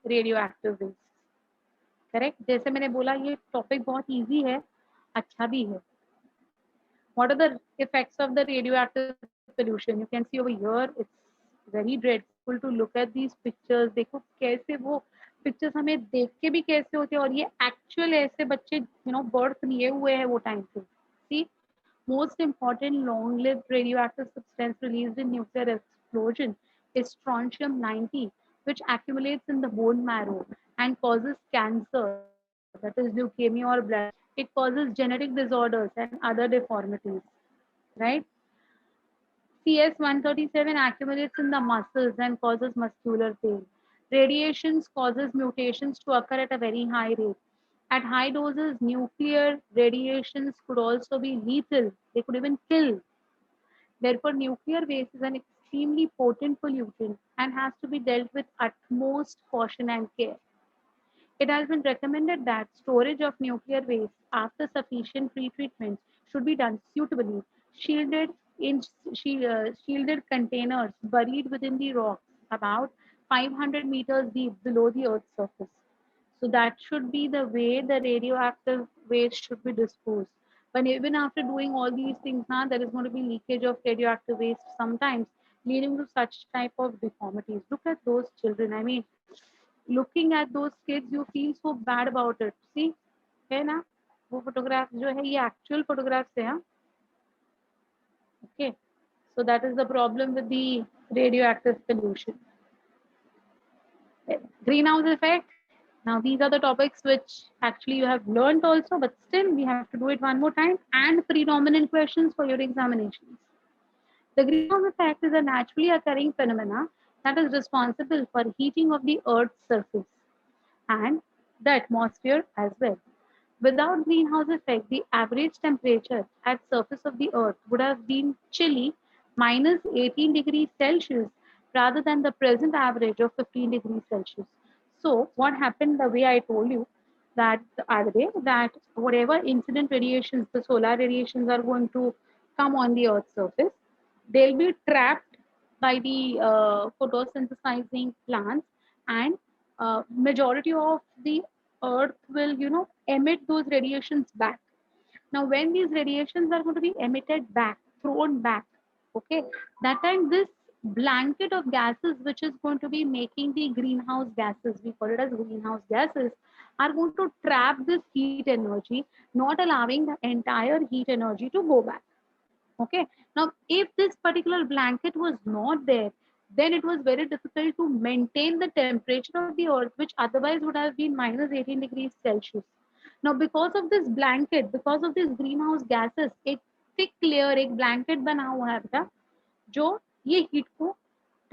radioactive waste. Correct. जैसे मैंने बोला ये topic बहुत easy है, अच्छा भी है. What are the effects of the radioactive pollution? You can see over here, it's very dreadful to look at these pictures. देखो कैसे वो पिक्चर्स हमें देख के भी कैसे होते हैं, और ये एक्चुअल ऐसे बच्चे बर्थ लिए हुए हैं वो टाइम पे. सी, most important long-lived radioactive substance released in nuclear explosion is strontium-90, which accumulates in the bone marrow and causes cancer, that is leukemia or blood cancer. It causes genetic disorders and other deformities, right? CS137 accumulates in the muscles and causes muscular pain. Radiations causes mutations to occur at a very high rate. At high doses, nuclear radiations could also be lethal. They could even kill. Therefore, nuclear waste is an extremely potent pollutant and has to be dealt with utmost caution and care. It has been recommended that storage of nuclear waste after sufficient pretreatment should be done suitably, shielded in shielded containers buried within the rocks about 500 meters deep below the Earth's surface. So that should be the way the radioactive waste should be disposed. But even after doing all these things, now there is going to be leakage of radioactive waste sometimes, leading to such type of deformities. Look at those children. I mean, looking at those kids, you feel so bad about it. See, है ना, वो photograph जो है ये actual photographs है. Okay, so that is the problem with the radioactive pollution. Greenhouse effect. Now these are the topics which actually you have learned also, but still we have to do it one more time, and predominant questions for your examinations. The greenhouse effect is a naturally occurring phenomena that is responsible for heating of the Earth's surface and the atmosphere as well. Without greenhouse effect, the average temperature at surface of the Earth would have been chilly minus 18 degrees Celsius rather than the present average of 15 degrees Celsius. So what happened, the way I told you that the other day, that whatever incident radiations, the solar radiations are going to come on the Earth's surface, they'll be trapped by the photosynthesizing plants, and majority of the Earth will, emit those radiations back. Now, when these radiations are going to be emitted back, thrown back, okay, that time this blanket of gases which is going to be making the greenhouse gases, we call it as greenhouse gases, are going to trap this heat energy, not allowing the entire heat energy to go back. Okay. Now, if this particular blanket was not there, then it was very difficult to maintain the temperature of the earth, which otherwise would have been minus 18 degrees Celsius. Now, because of this blanket, because of these greenhouse gases, एक thick layer, एक blanket बना हुआ है बेटा, जो ये heat को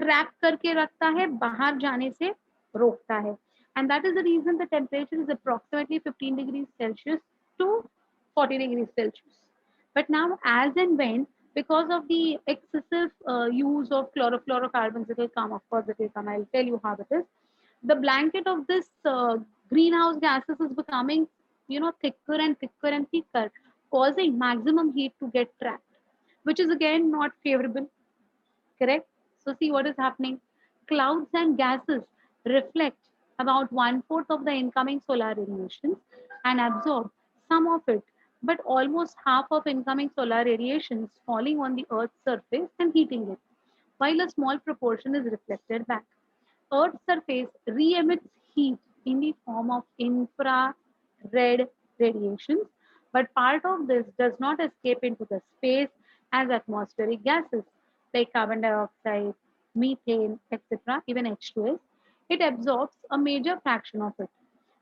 trap करके रखता है, बाहर जाने से रोकता है. And that is the reason the temperature is approximately 15 degrees Celsius to 40 degrees Celsius. But now, as and when, because of the excessive use of chlorofluorocarbons, it will come, of course, it will come. I'll tell you how it is. The blanket of this greenhouse gases is becoming, thicker and thicker and thicker, causing maximum heat to get trapped, which is again not favorable. Correct? So, see what is happening. Clouds and gases reflect about one fourth of the incoming solar radiations and absorb some of it, but almost half of incoming solar radiations falling on the Earth's surface and heating it, while a small proportion is reflected back. Earth's surface re-emits heat in the form of infrared radiations, but part of this does not escape into the space as atmospheric gases like carbon dioxide, methane, etc., even H2S. It absorbs a major fraction of it.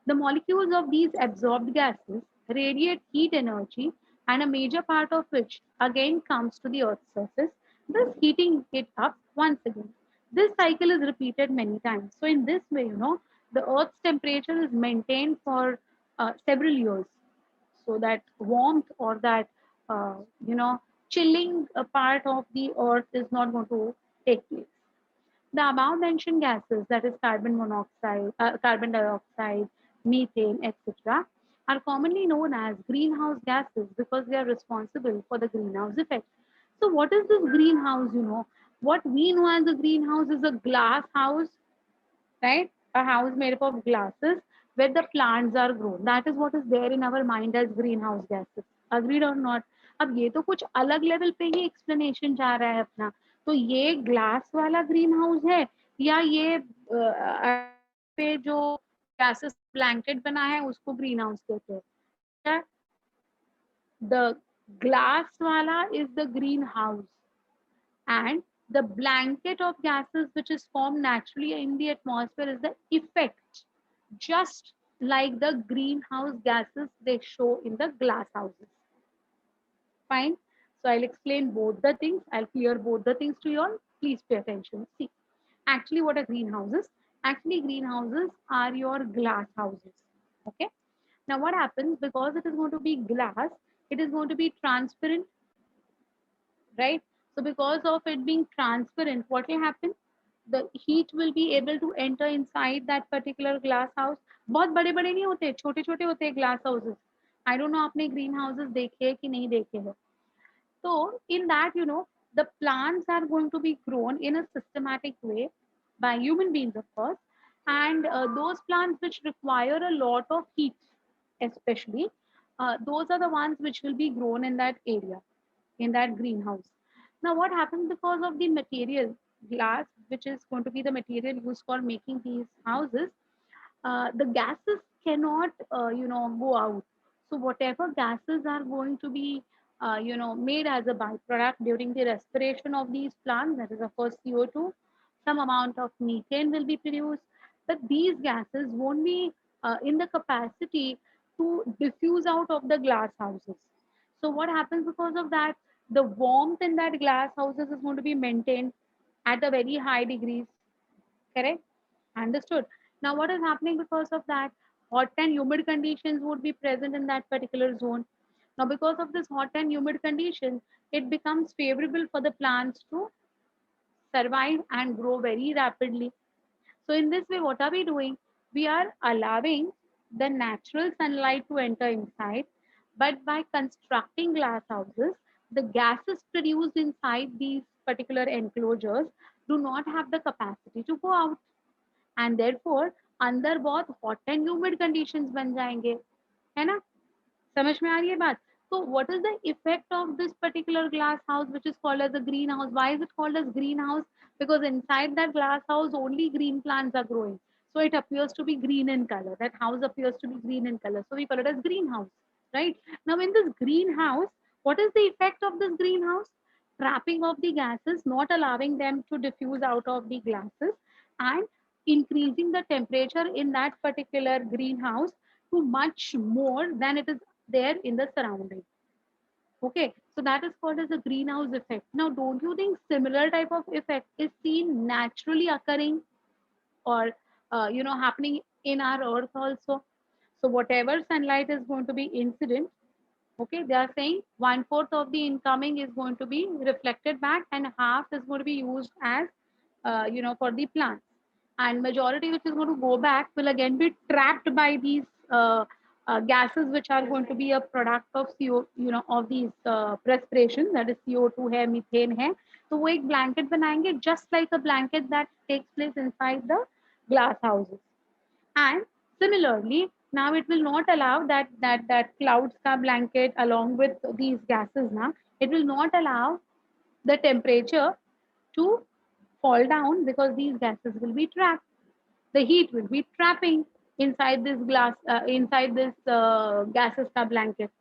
The molecules of these absorbed gases radiate heat energy, and a major part of which again comes to the Earth's surface, thus heating it up once again. This cycle is repeated many times. So, in this way, the Earth's temperature is maintained for several years, so that warmth or that, uh, you know, chilling part of the Earth is not going to take place. The above mentioned gases, that is carbon monoxide, carbon dioxide, methane, etc., are commonly known as greenhouse gases because they are responsible for the greenhouse effect. So, what is this greenhouse? What we know as a greenhouse is a glass house, right? A house made up of glasses where the plants are grown. That is what is there in our mind as greenhouse gases. Agreed or not? अब ये तो कुछ अलग level पे ही explanation जा रहा है अपना. तो ये ग्लास वाला ग्रीन हाउस है, या ये पे जो गैसेस ब्लैंकेट बना है उसको ग्रीन हाउस कहते हैं. बेटा, the glass wala is the greenhouse, and the blanket of gases which is formed naturally in the atmosphere is the effect, just like the greenhouse gases they show in the glass houses. Fine. So I'll explain both the things. I'll clear both the things to you all. Please pay attention. See, actually, what are greenhouses? Actually, greenhouses are your glass houses. Okay. Now, what happens, because it is going to be glass, it is going to be transparent, right? So, because of it being transparent, what will happen? The heat will be able to enter inside that particular glass house. बहुत बड़े बड़े नहीं होते, छोटे छोटे होते हैं glass houses. I don't know आपने green houses देखे हैं कि नहीं देखे हैं. So, in that, the plants are going to be grown in a systematic way by human beings, of course. And those plants which require a lot of heat, especially, those are the ones which will be grown in that area, in that greenhouse. Now, what happens because of the material, glass, which is going to be the material used for making these houses, the gases cannot, go out. So whatever gases are going to be, made as a byproduct during the respiration of these plants, that is of course CO2, some amount of methane will be produced, but these gases won't be in the capacity to diffuse out of the glass houses. So what happens because of that? The warmth in that glass houses is going to be maintained at a very high degrees. Correct? Understood. Now, what is happening because of that? Hot and humid conditions would be present in that particular zone. Now, because of this hot and humid condition, it becomes favorable for the plants to survive and grow very rapidly. So, in this way, what are we doing? We are allowing the natural sunlight to enter inside, but by constructing glass houses, the gases produced inside these particular enclosures do not have the capacity to go out, and therefore अंदर बहुत hot and humid conditions बन जाएंगे, है ना? समझ में आ रही है बात? So what is the effect of this particular glass house which is called as a greenhouse? Why is it called as greenhouse? Because inside that glass house only green plants are growing, so it appears to be green in color. That house appears to be green in color, so we call it as greenhouse, right? Now in this greenhouse, what is the effect of this greenhouse? Trapping of the gases, not allowing them to diffuse out of the glasses, and increasing the temperature in that particular greenhouse to much more than it is there in the surrounding. Okay, so that is called as a greenhouse effect. Now, don't you think similar type of effect is seen naturally occurring, or happening in our earth also? So whatever sunlight is going to be incident, okay, they are saying one fourth of the incoming is going to be reflected back, and half is going to be used as for the plants, and majority which is going to go back will again be trapped by these gases which are going to be a product of CO, of these respiration, that is CO2 है, methane है. तो वो एक blanket बनाएंगे, just like a blanket that takes place inside the glass houses. And similarly, now it will not allow that clouds ka blanket along with these gases. Now it will not allow the temperature to fall down, because these gases will be trapped. The heat will be trapping inside this inside this gases ka blanket,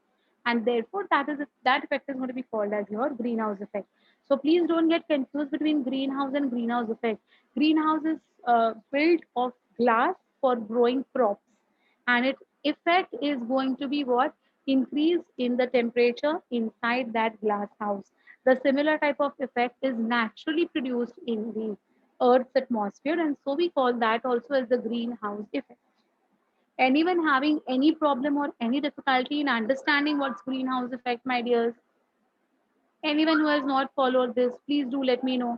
and therefore that effect is going to be called as your greenhouse effect. So please don't get confused between greenhouse and greenhouse effect. Greenhouse is built of glass for growing crops, and its effect is going to be what? Increase in the temperature inside that glass house. The similar type of effect is naturally produced in the Earth's atmosphere, and so we call that also as the greenhouse effect. Anyone having any problem or any difficulty in understanding what's greenhouse effect, my dears? Anyone who has not followed this, please do let me know.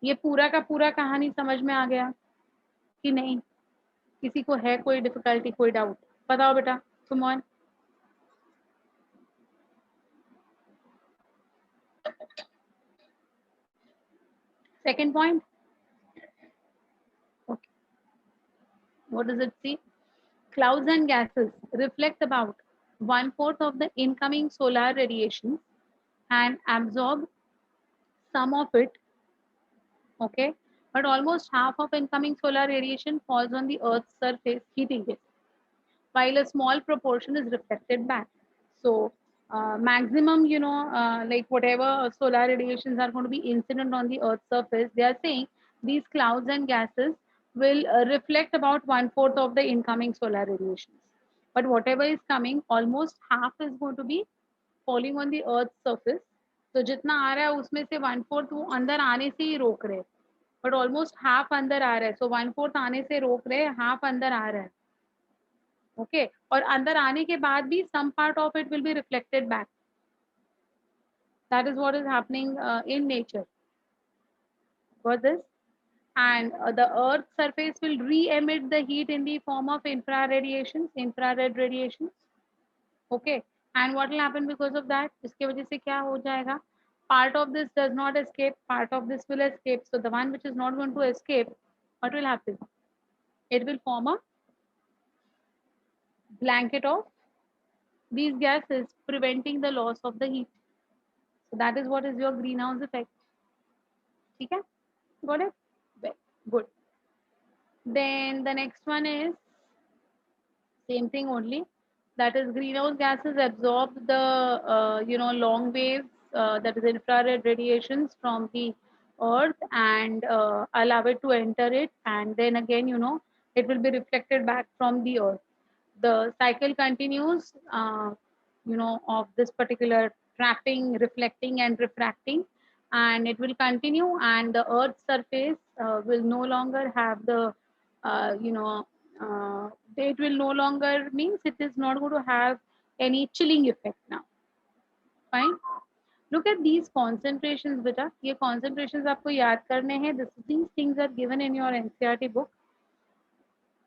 ये पूरा का पूरा कहानी समझ में आ गया कि नहीं? किसी को है कोई डिफिकल्टी, कोई डाउट? बताओ बेटा, come on. Second point. Okay. What does it say? Clouds and gases reflect about one fourth of the incoming solar radiation and absorb some of it. Okay, but almost half of incoming solar radiation falls on the Earth's surface, heating it, while a small proportion is reflected back. So, maximum, like whatever solar radiations are going to be incident on the Earth's surface, they are saying these clouds and gases will reflect about one fourth of the incoming solar radiations. But whatever is coming, almost half is going to be falling on the Earth's surface. तो जितना आ रहा है उसमें से one fourth वो अंदर आने से ही रोक रहे, बट ऑलमोस्ट हाफ अंदर आ रहा है. सो वन फोर्थ आने से रोक रहे, हाफ अंदर आ रहा है. ओके, और अंदर आने के बाद भी some part of it will be reflected back. That is what is happening in nature for this. And the earth's surface will re-emit the heat in the form of infrared radiations. Okay, and what will happen because of that? इसके वजह से क्या हो जाएगा? Part of this does not escape, part of this will escape. So the one which is not going to escape, what will happen? It will form a blanket of these gases, preventing the loss of the heat. So that is what is your greenhouse effect. Okay, got it? Well, good. Then the next one is same thing only. That is greenhouse gases absorb the long waves, that is infrared radiations from the earth, and allow it to enter it, and then again it will be reflected back from the earth. The cycle continues, of this particular trapping, reflecting, and refracting, and it will continue, and the earth's surface will no longer have the you know it will no longer, means it is not going to have any chilling effect now. Fine. Look at these concentrations, beta. ये concentrations आपको याद करने हैं. These things are given in your NCERT book.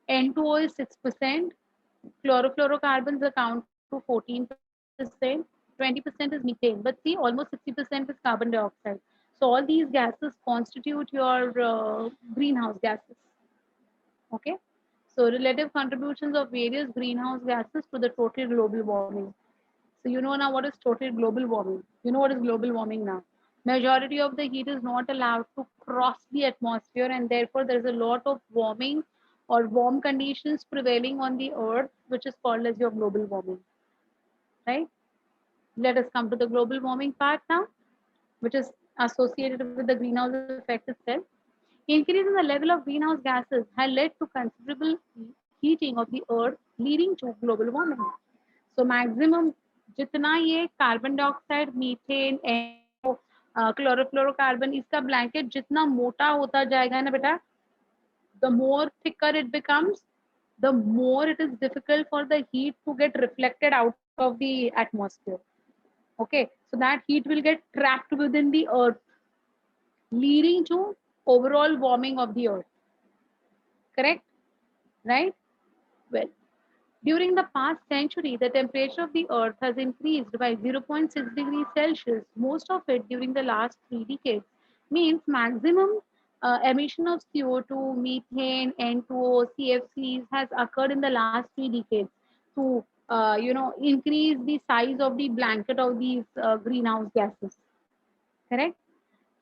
N2O is 6%. Chlorofluorocarbons account to 14%. 20% is methane. But see, almost 60% is carbon dioxide. So all these gases constitute your greenhouse gases. Okay. So relative contributions of various greenhouse gases to the total global warming. So you know now what is total global warming. You know what is global warming now. Majority of the heat is not allowed to cross the atmosphere, and therefore there is a lot of warming or warm conditions prevailing on the earth, which is called as your global warming. Right? Let us come to the global warming part now, which is associated with the greenhouse effect itself. Increase in the level of greenhouse gases has led to considerable heating of the earth, leading to global warming. So maximum जितना ये carbon dioxide methane NO chlorofluorocarbon इसका blanket जितना मोटा होता जाएगा ना बेटा, the more thicker it becomes, the more it is difficult for the heat to get reflected out of the atmosphere. Okay, so that heat will get trapped within the earth, leading to overall warming of the earth. Correct? Right? Well, during the past century, the temperature of the earth has increased by 0.6 degrees Celsius, most of it during the last 3 decades. Means maximum emission of CO2, methane, N2O, CFCs has occurred in the last 3 decades to increase the size of the blanket of these greenhouse gases. Correct?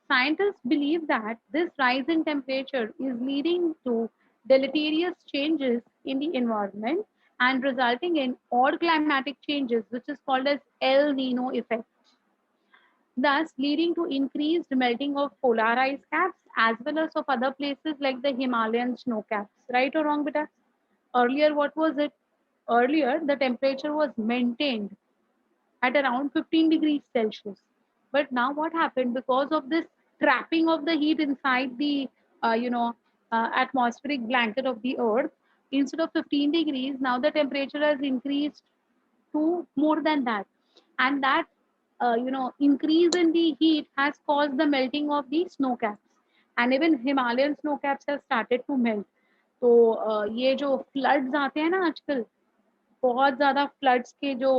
Scientists believe that this rise in temperature is leading to deleterious changes in the environment and resulting in odd climatic changes, which is called as El Nino effect, thus leading to increased melting of polar ice caps as well as of other places like the Himalayan snow caps. Right or wrong, beta? Earlier, what was it? Earlier, the temperature was maintained at around 15 degrees Celsius. But now what happened because of this trapping of the heat inside the atmospheric blanket of the earth, instead of 15 degrees, now the temperature has increased to more than that. And that increase in the heat has caused the melting of the snow caps. And even Himalayan snow caps have started to melt. तो ये जो floods आते हैं ना आजकल, बहुत ज़्यादा floods के जो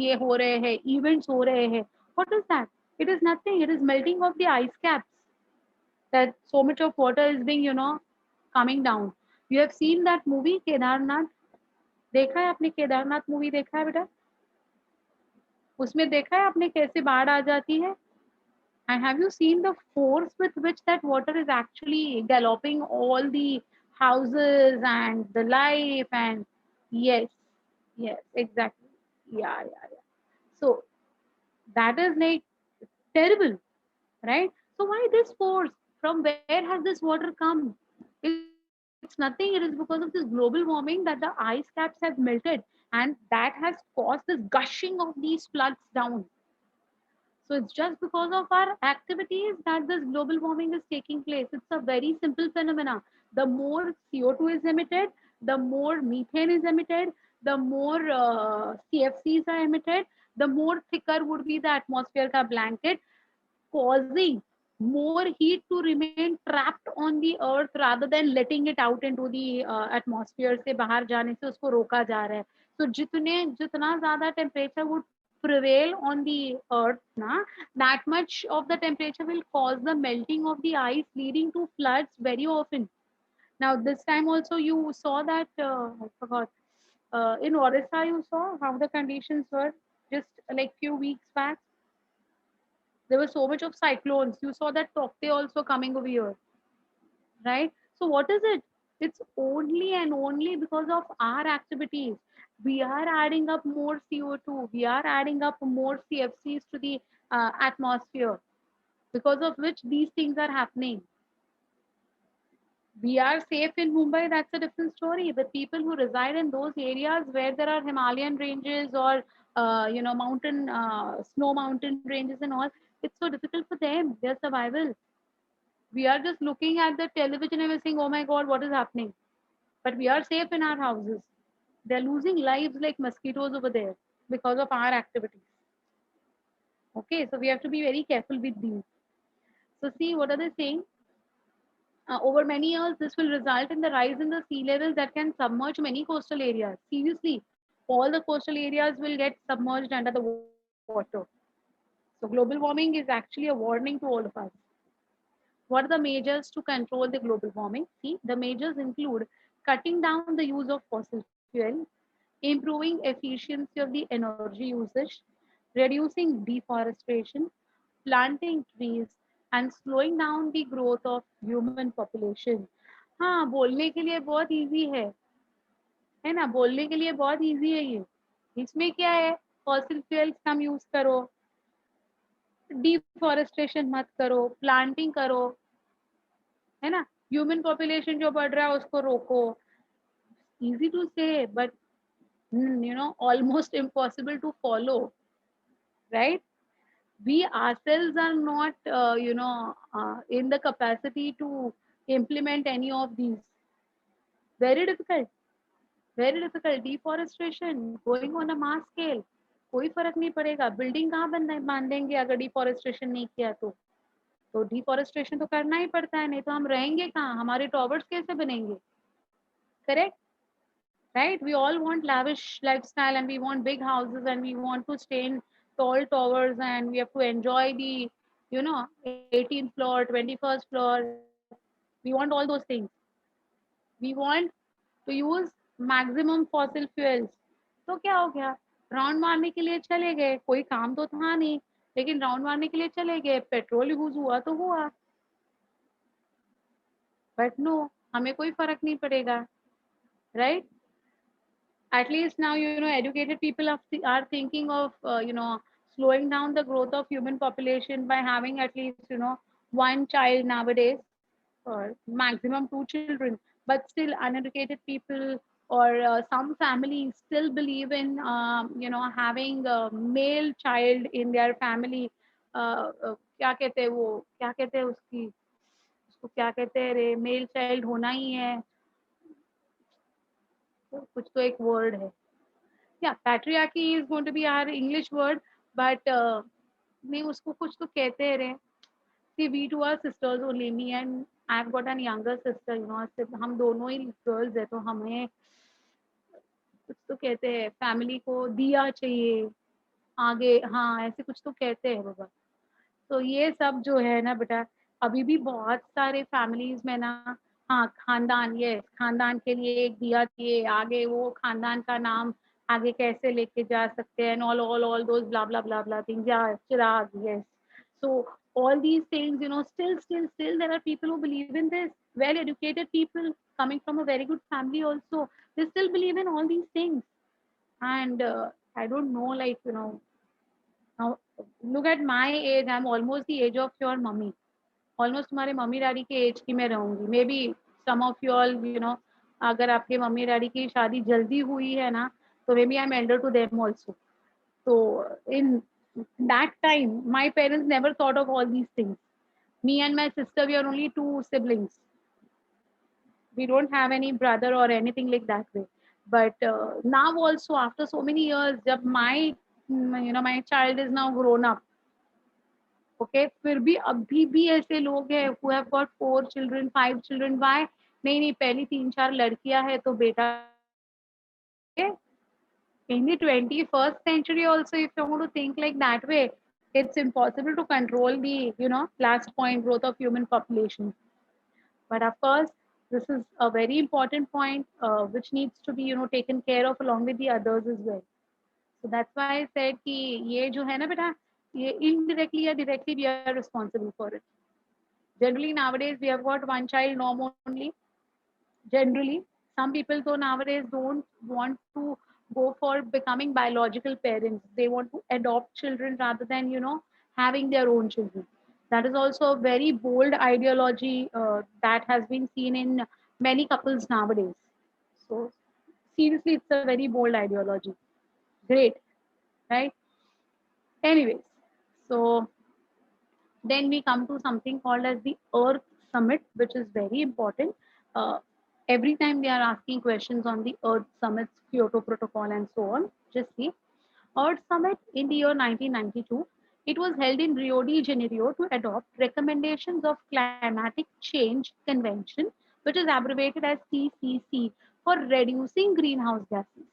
ये हो रहे हैं, इवेंट्स हो रहे हैं, what is that? It is nothing. It is melting of the ice caps, that so much of water is being coming down. You have seen that movie Kedarnath? देखा है आपने केदारनाथ मूवी? देखा है बेटा? उसमें देखा है आपने कैसे बाढ़ आ जाती है? And have you seen the force with which that water is actually galloping all the houses and the life? And yes, yes, exactly. Yeah, yeah, yeah. So that is like terrible, right? So why this force? From where has this water come? It's nothing. It is because of this global warming that the ice caps have melted, and that has caused this gushing of these floods down. So it's just because of our activities that this global warming is taking place. It's a very simple phenomena. The more CO2 is emitted, the more methane is emitted, the more CFCs are emitted, the more thicker would be the atmosphere ka blanket, causing more heat to remain trapped on the earth rather than letting it out into the atmosphere से बाहर जाने से उसको रोका जा रहा है. So जितना ज़्यादा temperature would prevail on the earth na, that much of the temperature will cause the melting of the ice, leading to floods very often. Now this time also you saw that I forgot, in Orissa you saw how the conditions were just like few weeks back. There was so much of cyclones. You saw that Tokte also coming over here, right? So what is it? It's only and only because of our activities. We are adding up more CO2. We are adding up more CFCs to the atmosphere, because of which these things are happening. We are safe in Mumbai, that's a different story. But people who reside in those areas where there are Himalayan ranges or mountain snow mountain ranges and all, it's so difficult for them, their survival. We are just looking at the television and we're saying, oh my god, what is happening? But we are safe in our houses. They're losing lives like mosquitoes over there because of our activities. Okay, so we have to be very careful with these. So see, what are they saying? Over many years, this will result in the rise in the sea level that can submerge many coastal areas. Seriously, all the coastal areas will get submerged under the water. So global warming is actually a warning to all of us. What are the measures to control the global warming? See, the measures include cutting down the use of fossil fuel, improving efficiency of the energy usage, reducing deforestation, planting trees, and slowing down the growth of human population. हाँ, बोलने के लिए बहुत easy है ना? बोलने के लिए बहुत इजी है ये। इसमें क्या है? फॉसिल फ्यूल्स कम यूज करो, डिफॉरेस्टेशन मत करो, प्लांटिंग करो, है ना? ह्यूमन पॉपुलेशन जो बढ़ रहा है उसको रोको। इजी टू से but almost impossible to follow, right? We ourselves are not in the capacity to implement any of these. Very difficult, very difficult. Deforestation going on a mass scale, कोई फर्क नहीं पड़ेगा। बिल्डिंग कहाँ बांधेंगे अगर deforestation नहीं किया तो डिफॉरेस्टेशन तो करना ही पड़ता है, नहीं तो हम रहेंगे कहाँ? हमारे टॉवर्स कैसे बनेंगे? Correct, right? We all want lavish lifestyle and we want big houses and we want to stay in tall towers and we have to enjoy the 18th floor, 21st floor. We want all those things. We want to use maximum fossil fuels. तो क्या हो गया? Round मारने के लिए चले गए, कोई काम तो था नहीं, लेकिन राउंड मारने के लिए चले गए, पेट्रोल यूज हुआ तो हुआ, बट नो, हमें कोई फर्क नहीं पड़ेगा, right? At least now educated people are thinking of slowing down the growth of human population by having at least one child nowadays, or maximum two children. But still uneducated people or some families still believe in having a male child in their family. क्या कहते हैं वो, क्या कहते हैं उसकी, उसको क्या कहते हैं रे, मेल चाइल्ड होना ही है, तो कुछ तो एक वर्ड है। Yeah, patriarchy is going to be our English word, but नहीं, उसको कुछ तो कहते हैं रे। See, we two are sisters only, me and I've got an younger sister, हम दोनों ही girls है, तो हमें कुछ तो कहते हैं, फैमिली को दिया चाहिए आगे, हाँ ऐसे कुछ तो कहते हैं बाबा। तो ये सब जो है ना बेटा, अभी भी बहुत सारे फैमिलीज में ना, हाँ खानदान, ये खानदान के लिए एक दिया चाहिए, आगे वो खानदान का नाम आगे कैसे लेके जा सकते हैं, all those blah blah blah blah things, yeah, chirag, yes. So all these things, still there are people who believe in this. Well educated people coming from a very good family also, they still believe in all these things. And I don't know, like now look at my age, I'm almost the age of your mummy. Almost तुम्हारे mummy daddy के age की मैं रहूंगी, maybe some of you all अगर आपके mummy daddy की शादी जल्दी हुई है ना, तो may be I am elder to them also. तो in that time my parents never thought of all these things. Me and my sister, we are only two siblings. We don't have any brother or anything like that way. But now also after so many years, जब my child is now grown up, okay, फिर भी अभी भी ऐसे लोग हैं who have got 4 children, 5 children. Why? नहीं नहीं, पहली 3-4 लड़कियां है तो बेटा, in the 21st century also, if you want to think like that way, it's impossible to control the last point, growth of human population. But of course, this is a very important point which needs to be taken care of along with the others as well. So that's why I said कि ये जो है ना बेटा, ये indirectly or directly we are responsible for it. Generally nowadays we have got one child norm only. Generally, some people though nowadays don't want to go for becoming biological parents. They want to adopt children rather than having their own children. That is also a very bold ideology that has been seen in many couples nowadays. So seriously, it's a very bold ideology. Great, right? Anyways, so then we come to something called as the Earth Summit, which is very important. Uh, every time they are asking questions on the Earth Summits, Kyoto Protocol, and so on. Just see, Earth Summit in the year 1992. It was held in Rio de Janeiro to adopt recommendations of Climatic Change Convention, which is abbreviated as CCC, for reducing greenhouse gases.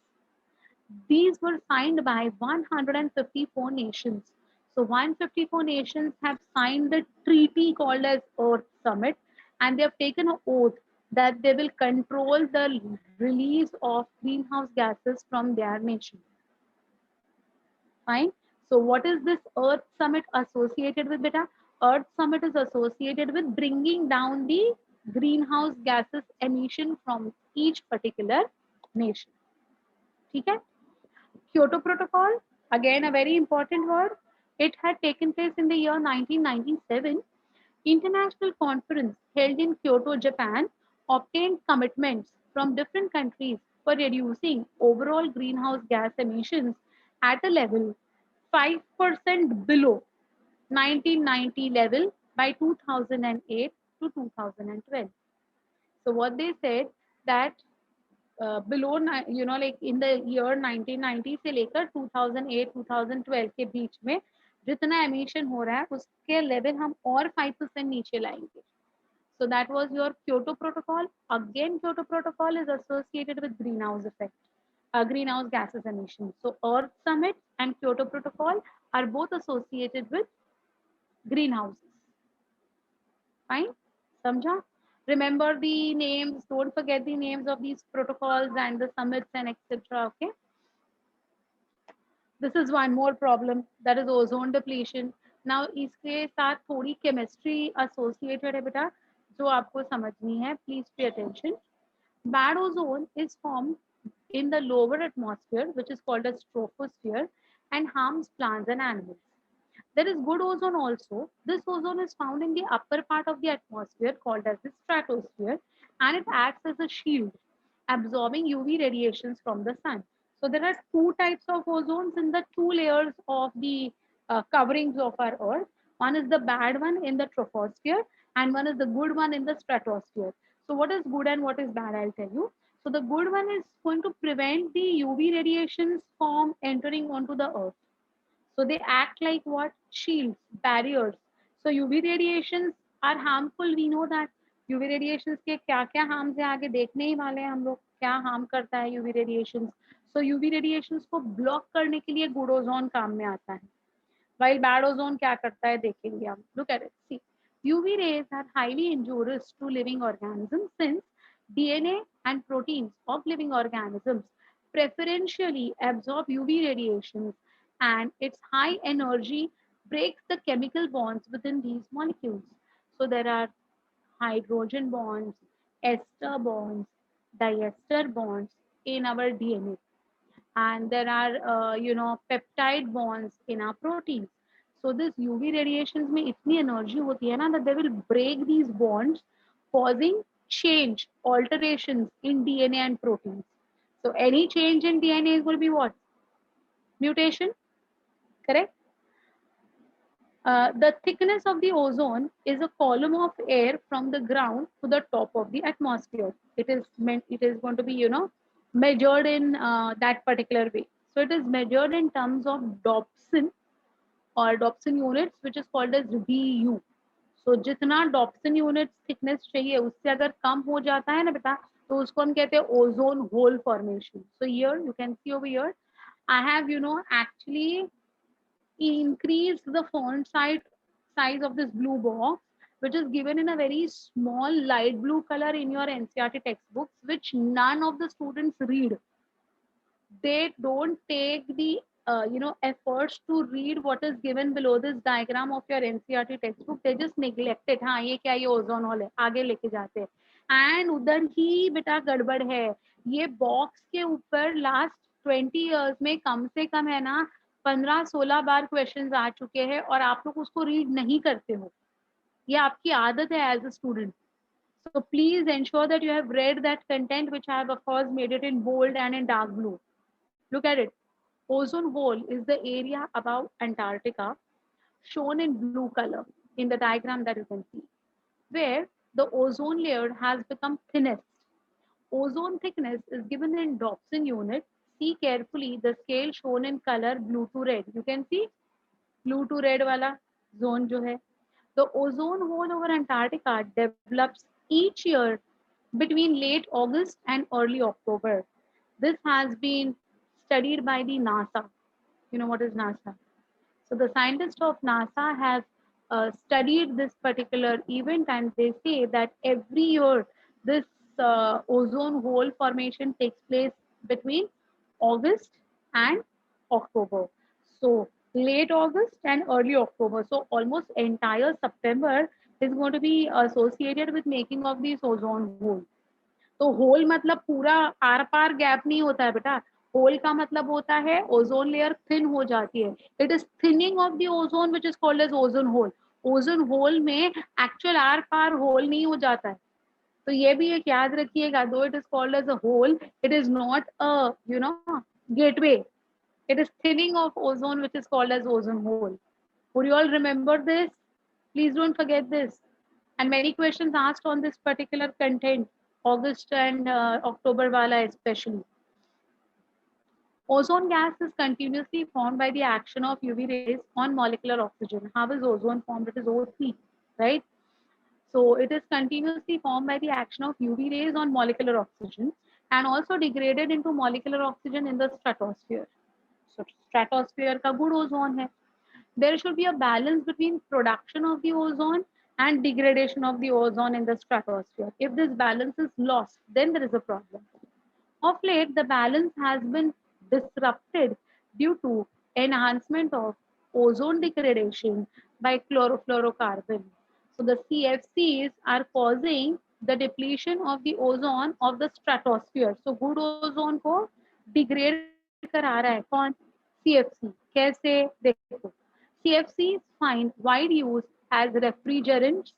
These were signed by 154 nations. So 154 nations have signed the treaty called as Earth Summit, and they have taken an oath that they will control the release of greenhouse gases from their nation. Fine. So what is this Earth Summit associated with, beta? Earth Summit is associated with bringing down the greenhouse gases emission from each particular nation. ठीक है? Kyoto Protocol, again a very important word. It had taken place in the year 1997. International conference held in Kyoto, Japan, obtained commitments from different countries for reducing overall greenhouse gas emissions at a level 5% below 1990 level by 2008 to 2012. So what they said that below, like in the year 1990 से लेकर 2008 2012 के बीच में जितना emission हो रहा है उसके level हम और 5% नीचे लाएंगे. So that was your Kyoto Protocol. Again, Kyoto Protocol is associated with greenhouse effect, greenhouse gases emissions. So Earth Summit and Kyoto Protocol are both associated with greenhouses. Fine? Samjha? Remember the names. Don't forget the names of these protocols and the summits and etc. Okay. This is one more problem, that is ozone depletion. Now इसके साथ थोड़ी chemistry associated है बेटा जो आपको समझनी है. Please pay attention. Bad ozone is formed in the lower atmosphere, which is called as troposphere, and harms plants and animals. There is good ozone also. This ozone is found in the upper part of the atmosphere called as the stratosphere, and it acts as a shield, absorbing UV radiations from the sun. So there are two types of ozones in the two layers of the coverings of our Earth. One is the bad one in the troposphere, and one is the good one in the stratosphere. So what is good and what is bad? I'll tell you. So the good one is going to prevent the UV radiations from entering onto the Earth. So they act like what? Shields, barriers. So UV radiations are harmful. We know that. UV radiations के क्या क्या harms है आगे देखने ही वाले हैं हम लोग क्या harm करता है UV radiations. So UV radiations को block करने के लिए good ozone काम में आता है. While bad ozone क्या करता है देखेंगे हम. Look at it. See, UV rays are highly injurious to living organisms since DNA and proteins of living organisms preferentially absorb UV radiations, and its high energy breaks the chemical bonds within these molecules. So there are hydrogen bonds, ester bonds, diester bonds in our DNA, and there are peptide bonds in our proteins. So this UV radiations में इतनी energy होती है ना that they will break these bonds, causing change, alterations in DNA and proteins. So any change in DNA will be what? Mutation, correct? The thickness of the ozone is a column of air from the ground to the top of the atmosphere. It is going to be measured in that particular way. So it is measured in terms of Dobson or Dobson units, which is called as DU. So जितना Dobson units thickness चाहिए उससे अगर कम हो जाता है ना बेटा तो उसको हम कहते हैं ozone hole formation. So here you can see over here I have actually increase the font size of this blue box, which is given in a very small light blue color in your NCERT textbooks, which none of the students read. They don't take the efforts to read what is given below this diagram of your NCERT textbook. They just neglect it. हाँ ये क्या ये ozone hall है आगे लेके जाते हैं and उधर ही बेटा गड़बड़ है. ये बॉक्स के ऊपर लास्ट 20 years में कम से कम है ना 15-16 बार क्वेश्चंस आ चुके हैं और आप लोग उसको रीड नहीं करते हो. ये आपकी आदत है as a student. So please ensure that you have read that content, which I have of course made it in bold and in dark blue. Look at it. Ozone hole is the area above Antarctica shown in blue color in the diagram that you can see, where the ozone layer has become thinnest. Ozone thickness is given in Dobson unit. See carefully the scale shown in color blue to red. You can see blue to red wala zone jo hai. The ozone hole over Antarctica develops each year between late August and early October. This has been studied by the NASA. You know what is NASA? So the scientists of NASA have studied this particular event and they say that every year this ozone hole formation takes place between August and October. So late August and early October. So almost entire September is going to be associated with making of these ozone hole. तो whole मतलब पूरा are par gap नहीं होता है बेटा. Whole का मतलब होता है ओजोन लेयर थिन हो जाती है. It is thinning of the ozone which is called as ozone hole. Ozone hole में एक्चुअल आर पार होल नहीं हो जाता है. तो ये भी एक याद रखिएगा. Though it is called as a hole, it is not a gateway. It is thinning of ozone which is called as ozone hole. would you all remember this? Please don't forget this. And many questions asked on this particular content, August and October wala especially. Ozone gas is continuously formed by the action of UV rays on molecular oxygen. How is ozone formed? It is O3, right? So it is continuously formed by the action of UV rays on molecular oxygen and also degraded into molecular oxygen in the stratosphere. So stratosphere ka good ozone hai. There should be a balance between production of the ozone and degradation of the ozone in the stratosphere. If this balance is lost, then there is a problem. Of late, the balance has been disrupted due to enhancement of ozone degradation by chlorofluorocarbon. So the CFCs are causing the depletion of the ozone of the stratosphere. So good ozone को degrade करा रहा है कौन? CFC. कैसे? देखो. CFCs find wide use as refrigerants,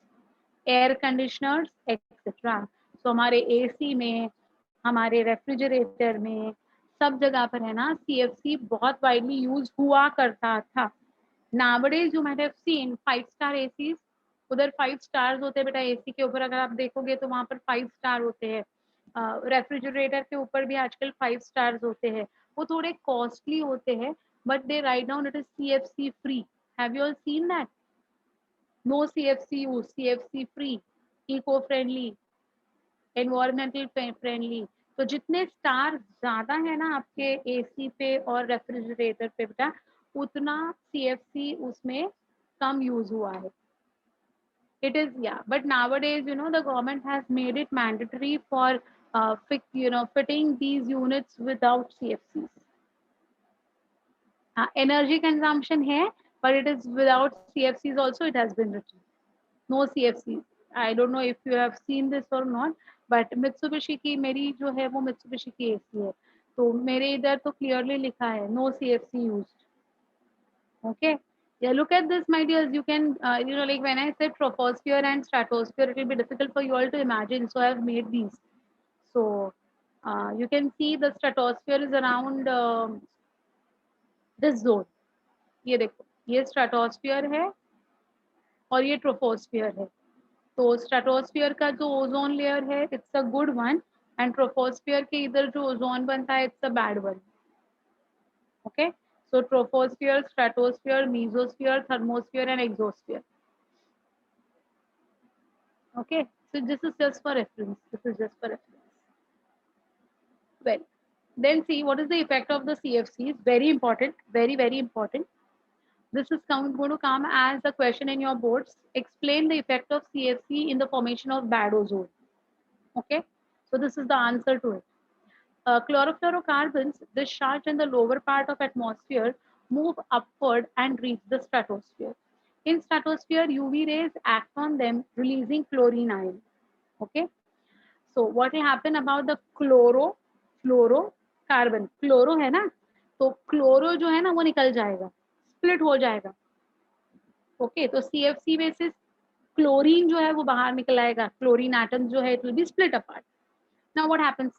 air conditioners etcetera. So हमारे AC में, हमारे रेफ्रिजरेटर में, सब जगह पर है ना सीएफसी बहुत वाइडली यूज हुआ करता था. Nowadays you might have seen 5 star ACs. उधर 5 स्टार्स होते हैं बेटा एसी के ऊपर. अगर आप देखोगे तो वहां पर 5 स्टार होते हैं. रेफ्रिजरेटर के ऊपर भी आजकल 5 स्टार्स होते हैं. वो थोड़े कॉस्टली होते हैं but they write down it is CFC free. Have you all seen that? No CFC use, CFC free, eco friendly, environmental friendly. तो जितने स्टार ज्यादा है ना आपके एसी पे और रेफ्रिजरेटर पे बेटा, उतना CFC उसमें कम यूज हुआ है. It is, yeah, but nowadays the government has made it mandatory for fitting these units without CFCs. Energy consumption है, but it is without CFCs also. It has been written. No CFC. I don't know if you have seen this or not, but Mitsubishi की मेरी जो है वो Mitsubishi की AC है. तो मेरे इधर तो clearly लिखा है no CFC used. Okay. Yeah, look at this, my dears. You can, like when I said troposphere and stratosphere, it will be difficult for you all to imagine. So I have made these. So you can see the stratosphere is around this zone. ये देखो, ये stratosphere है और ये troposphere है. तो stratosphere का जो ओजोन लेयर है it's a good one and troposphere के इधर जो ओजोन बनता है it's a bad one. Okay. So troposphere, stratosphere, mesosphere, thermosphere and exosphere. Okay. So this is just for reference. This is just for reference. Well, then see what is the effect of the CFCs. Very important, very important. This is going to come as a question in your boards. Explain the effect of CFC in the formation of bad ozone. Okay, so this is the answer to it. Chlorofluorocarbons discharged in the lower part of atmosphere move upward and reach the stratosphere. In stratosphere, UV rays act on them, releasing chlorine ion. Okay, so what will happen about the chlorofluorocarbon? Chloro है ना, तो chloro जो है ना वो निकल जाएगा, split हो जाएगा. Okay, तो CFC basis क्लोरीन जो है वो बाहर निकल आएगा. क्लोरीन एटम जो है it will be split apart. Now what happens?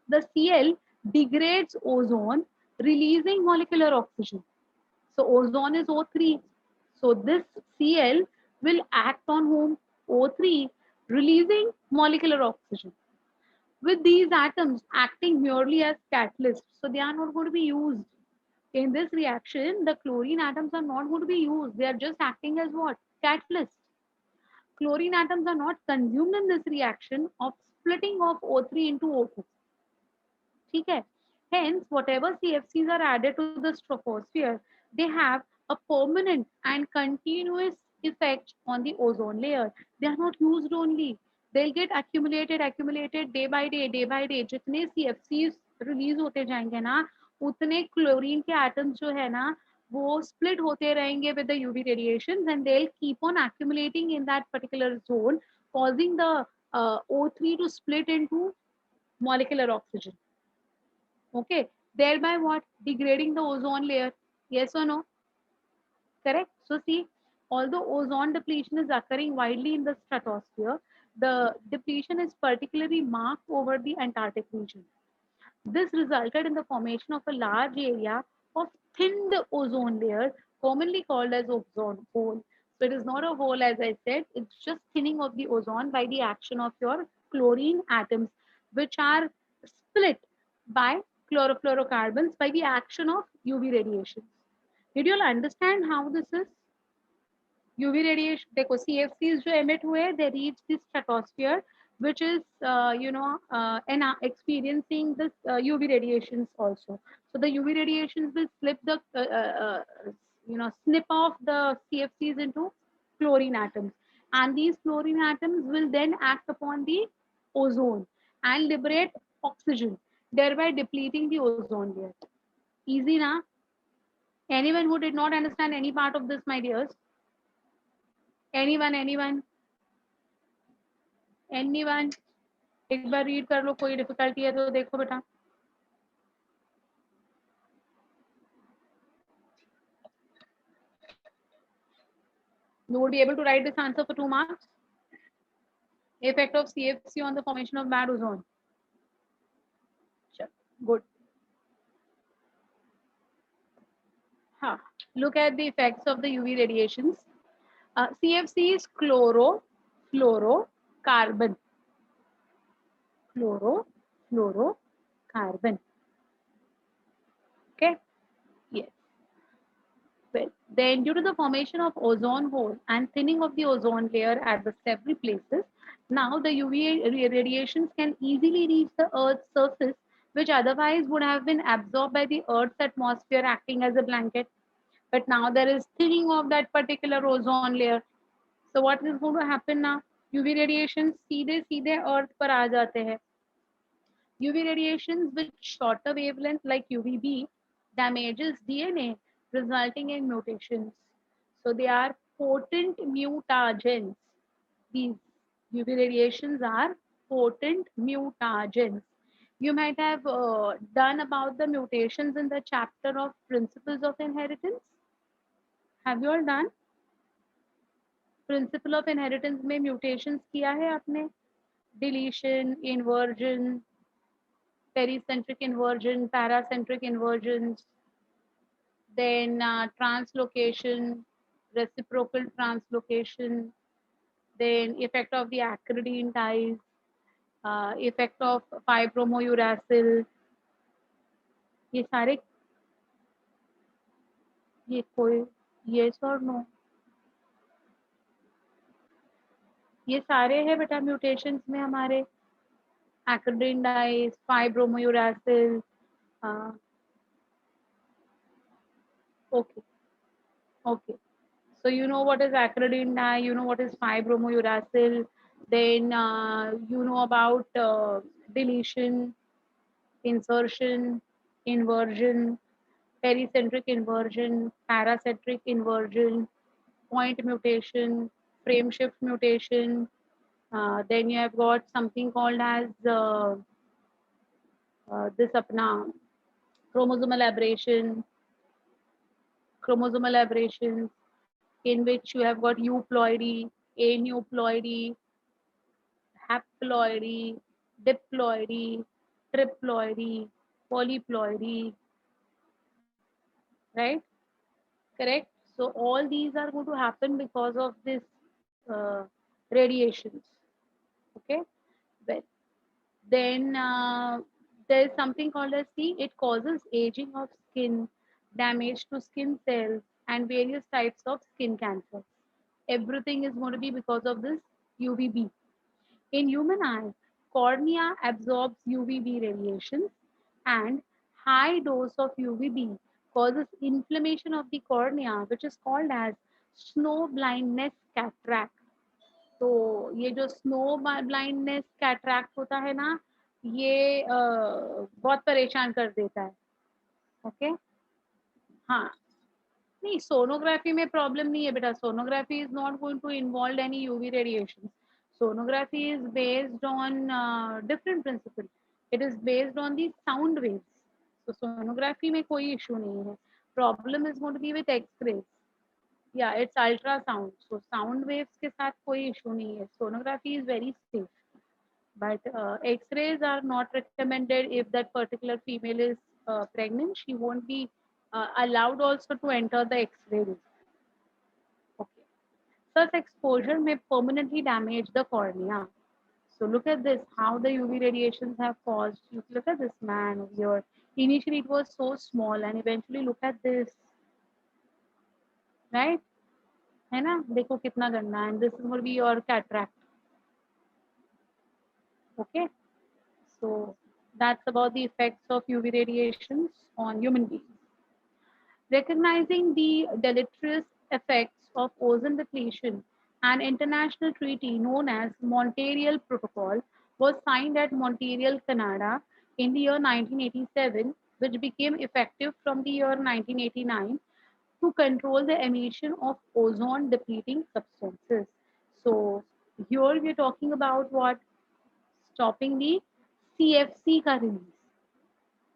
The Cl degrades ozone, releasing molecular oxygen. So ozone is O3. So this Cl will act on whom? O3, releasing molecular oxygen. With these atoms acting merely as catalysts, so they are not going to be used. In this reaction, the chlorine atoms are not going to be used. They are just acting as what? Catalysts. Chlorine atoms are not consumed in this reaction of splitting of O3 into O2. ठीक है. Hence, whatever CFCs are added to the troposphere, they have a permanent and continuous effect on the ozone layer. They are not used only. they'll get accumulated day by day. जितने CFCs release होते जाएंगे ना, उतने chlorine के atoms जो है ना, वो स्प्लिट होते रहेंगे with the UV radiations, and they'll keep on accumulating in that particular zone, causing the O3 to split into molecular oxygen. Okay, thereby what? Degrading the ozone layer. Yes or no? Correct. So see, although ozone depletion is occurring widely in the stratosphere, the depletion is particularly marked over the Antarctic region. This resulted in the formation of a large area of thinned ozone layer, commonly called as ozone hole. So it is not a hole, as I said, it's just thinning of the ozone by the action of your chlorine atoms, which are split by chlorofluorocarbons by the action of UV radiations. Did you all understand how this is? UV radiation, देखो CFCs जो emit हुए, they reach the stratosphere, which is experiencing this UV radiations also. So the UV radiations will snip off the CFCs into chlorine atoms, and these chlorine atoms will then act upon the ozone and liberate oxygen, thereby depleting the ozone layer. Easy na? Anyone who did not understand any part of this, my dears? anyone anyone एक बार read कर लो, कोई difficulty है तो देखो बेटा. You would be able to write this answer for 2 marks. Effect of CFC on the formation of bad ozone. Sure. Good. Huh. Look at the effects of the UV radiations. CFC is chlorofluorocarbon. Chlorofluorocarbon. Okay. Yes. Well, then due to the formation of ozone hole and thinning of the ozone layer at the several places, now the UV radiations can easily reach the Earth's surface, which otherwise would have been absorbed by the Earth's atmosphere acting as a blanket. But now there is thinning of that particular ozone layer. So what is going to happen now? UV radiations सीधे सीधे Earth पर आ जाते हैं. UV radiations with shorter wavelength like UVB damages DNA, resulting in mutations. So they are potent mutagens. These UV radiations are potent mutagens. You might have done about the mutations in the chapter of principles of inheritance. Have you all done? Principle of inheritance में mutations किया है आपने? Deletion, inversion, pericentric inversion, paracentric inversions, then translocation, reciprocal translocation, then effect of the acridine ties, effect of fibromouracil. ये सारे, ये कोई yes or no? ये सारे हैं बेटा म्यूटेशंस में हमारे. acridine dyes, fibromouracil. Okay. Okay. So you know what is acridine dye, you know what is fibromouracil, then you know about deletion, insertion, inversion, pericentric inversion, paracentric inversion, point mutation, frame shift mutation. Then you have got something called as this apna chromosomal aberration, in which you have got euploidy, aneuploidy, haploidy, diploidy, triploidy, polyploidy, right? Correct. So all these are going to happen because of this radiations. Okay. Well, then there is something called as C. It causes aging of skin, damage to skin cells, and various types of skin cancer. Everything is going to be because of this UVB. In human eye, cornea absorbs UVB radiation, and high dose of UVB causes inflammation of the cornea, which is called as snow blindness cataract. तो ये जो snow blindness cataract होता है ना, ये बहुत परेशान कर देता है। ओके, हाँ, नहीं सोनोग्राफी में प्रॉब्लम नहीं है बेटा, sonography is not going to involve any UV radiation. Sonography is based on different principle. It is based on the sound waves. So sonography में कोई issue नहीं है. Problem is going to be with X-rays. Yeah, it's ultrasound. So sound waves के साथ कोई issue नहीं है. Sonography is very safe. But X-rays are not recommended if that particular female is pregnant. She won't be allowed also to enter the X-ray room. Okay. Such exposure may permanently damage the cornea. So look at this, how the UV radiations have caused. You look at this man over here. Initially it was so small and eventually look at this, right? है ना? देखो कितना गंदा है. And this is going to be your cataract. Okay. So that's about the effects of UV radiations on human beings. Recognizing the deleterious effects of ozone depletion, an international treaty known as Montreal Protocol was signed at Montreal, Canada in the year 1987, which became effective from the year 1989 to control the emission of ozone depleting substances. So here we're talking about what? Stopping the CFC का release.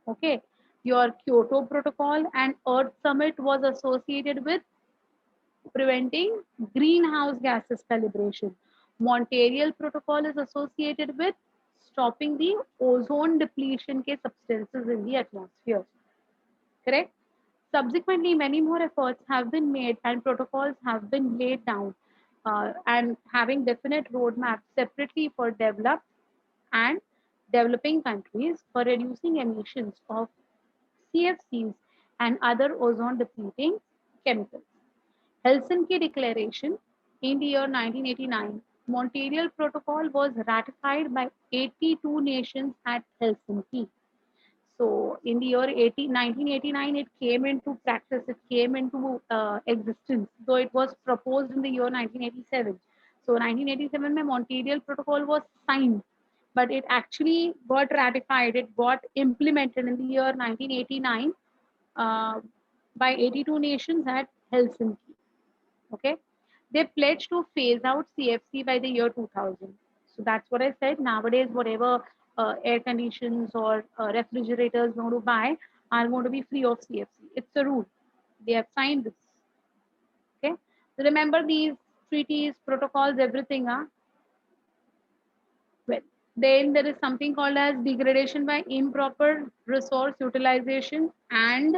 Okay, your Kyoto Protocol and Earth Summit was associated with preventing greenhouse gases calibration. Montreal Protocol is associated with stopping the ozone depletion के substances in the atmosphere. Correct? Subsequently, many more efforts have been made and protocols have been laid down and having definite roadmaps separately for developed and developing countries for reducing emissions of CFCs and other ozone depleting chemicals. Helsinki Declaration in the year 1989, Montreal Protocol was ratified by 82 nations at Helsinki. So in the year 1989, it came into practice, it came into existence, though it was proposed in the year 1987. So 1987 में Montreal Protocol was signed, but it actually got ratified, it got implemented in the year 1989 uh, by 82 nations at Helsinki. Okay, they pledged to phase out CFC by the year 2000. So that's what I said. Nowadays, whatever air conditions or refrigerators you want to buy are going to be free of CFC. It's a rule. They have signed this. Okay, so remember these treaties, protocols, everything. Well, then there is something called as degradation by improper resource utilization and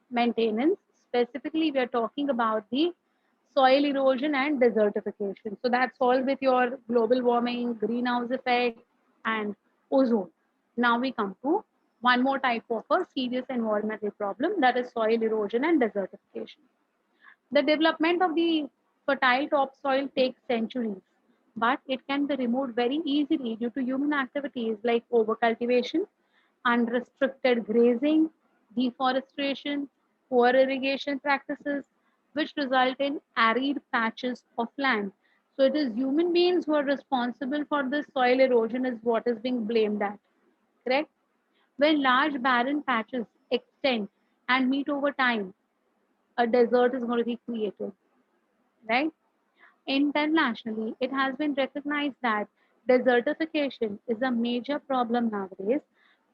maintenance. Specifically, we are talking about the soil erosion and desertification. So that's all with your global warming, greenhouse effect, and ozone. Now we come to one more type of a serious environmental problem, that is soil erosion and desertification. The development of the fertile topsoil takes centuries, but it can be removed very easily due to human activities like overcultivation, unrestricted grazing, deforestation, poor irrigation practices, which result in arid patches of land. So it is human beings who are responsible for this soil erosion is what is being blamed at. Correct? When large barren patches extend and meet over time, a desert is going to be created, right? Internationally, it has been recognized that desertification is a major problem nowadays,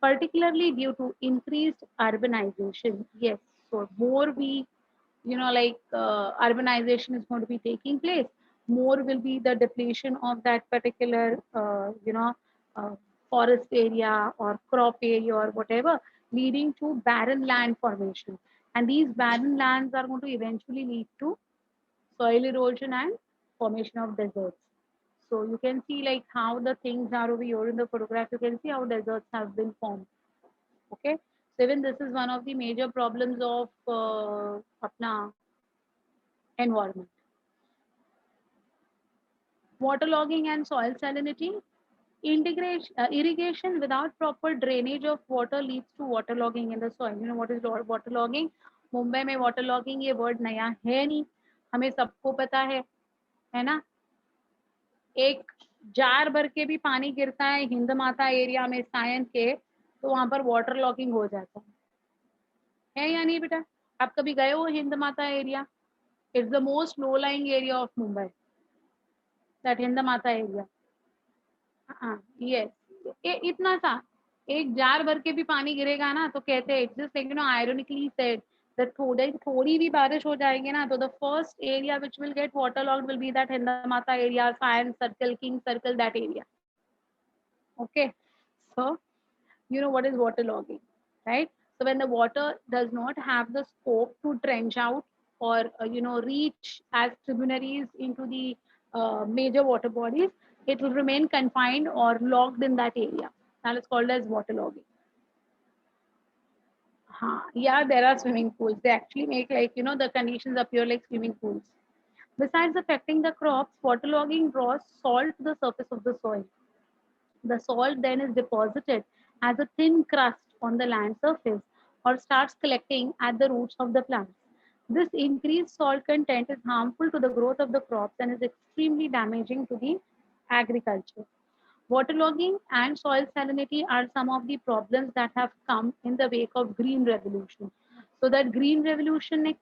particularly due to increased urbanization. Yes, so more we, like urbanization is going to be taking place, more will be the depletion of that particular, uh, forest area or crop area or whatever, leading to barren land formation. And these barren lands are going to eventually lead to soil erosion and formation of deserts. So you can see like how the things are over here in the photograph. You can see how deserts have been formed. Okay. So even this is one of the major problems of apna environment. Waterlogging and soil salinity. Irrigation without proper drainage of water leads to waterlogging in the soil. You know what is waterlogging? Mumbai में waterlogging ये word नया है नहीं, हमें सबको पता है ना? एक जार भर के भी पानी गिरता है हिंद माता एरिया में सायन के, तो वहां पर वाटर लॉगिंग हो जाता है या नहीं बेटा? आप कभी गए हो Hind Mata area? It's the most low lying area of Mumbai, that Hind Mata area. हाँ यस, इतना सा एक जार भर के भी पानी गिरेगा ना, तो कहते हैं it's just like ironically said that थोड़ी भी बारिश हो जाएगी ना, तो the first area which will get water logged will be that Hind Mata area, Sion circle, king circle, that area. Okay, so you know what is water logging, right? So when the water does not have the scope to trench out or reach as tributaries into the major water bodies, it will remain confined or logged in that area. That is called as water logging. Yeah, there are swimming pools. They actually make the conditions appear like swimming pools. Besides affecting the crops, waterlogging draws salt to the surface of the soil. The salt then is deposited as a thin crust on the land surface or starts collecting at the roots of the plants. This increased salt content is harmful to the growth of the crops and is extremely damaging to the agriculture. Waterlogging and soil salinity are some of the problems that have come in the wake of green revolution. So that green revolution ने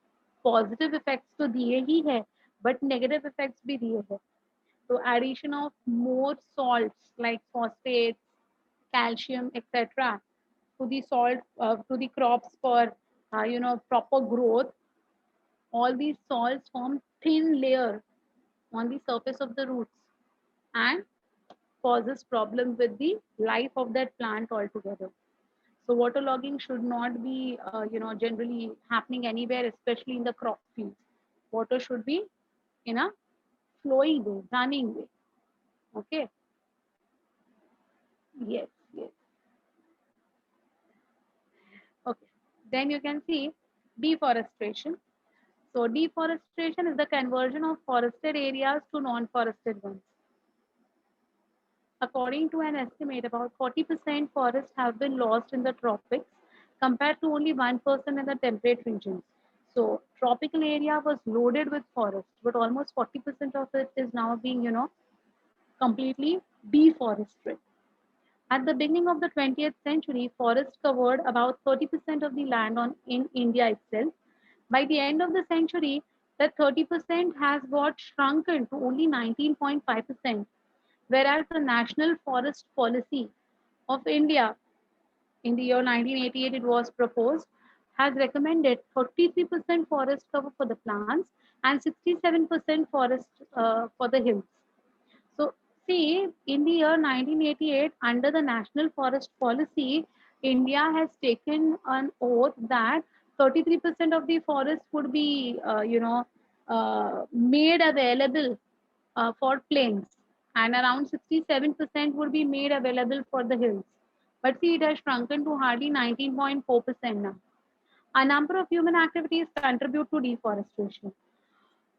positive effects तो दिए ही है, but negative effects भी दिए है. So addition of more salts like phosphates, calcium, etc. to the salt to the crops for proper growth. All these salts form thin layer on the surface of the roots and causes problem with the life of that plant altogether. So waterlogging should not be generally happening anywhere, especially in the crop fields. Water should be in a flowing way, running way. Okay. Yes, yes. Okay. Then you can see deforestation. So deforestation is the conversion of forested areas to non-forested ones. According to an estimate, about 40% forests have been lost in the tropics compared to only 1% in the temperate regions. So tropical area was loaded with forests, but almost 40% of it is now being, completely deforested. At the beginning of the 20th century, forests covered about 30% of the land in India itself. By the end of the century, that 30% has got shrunken to only 19.5%, whereas the National Forest Policy of India in the year 1988 it was proposed, has recommended 33% forest cover for the plants and 67% forest for the hills. So, see, in the year 1988, under the National Forest Policy, India has taken an oath that 33% of the forest would be, made available for plains, and around 67% would be made available for the hills. But see, it has shrunken to hardly 19.4% now. A number of human activities contribute to deforestation.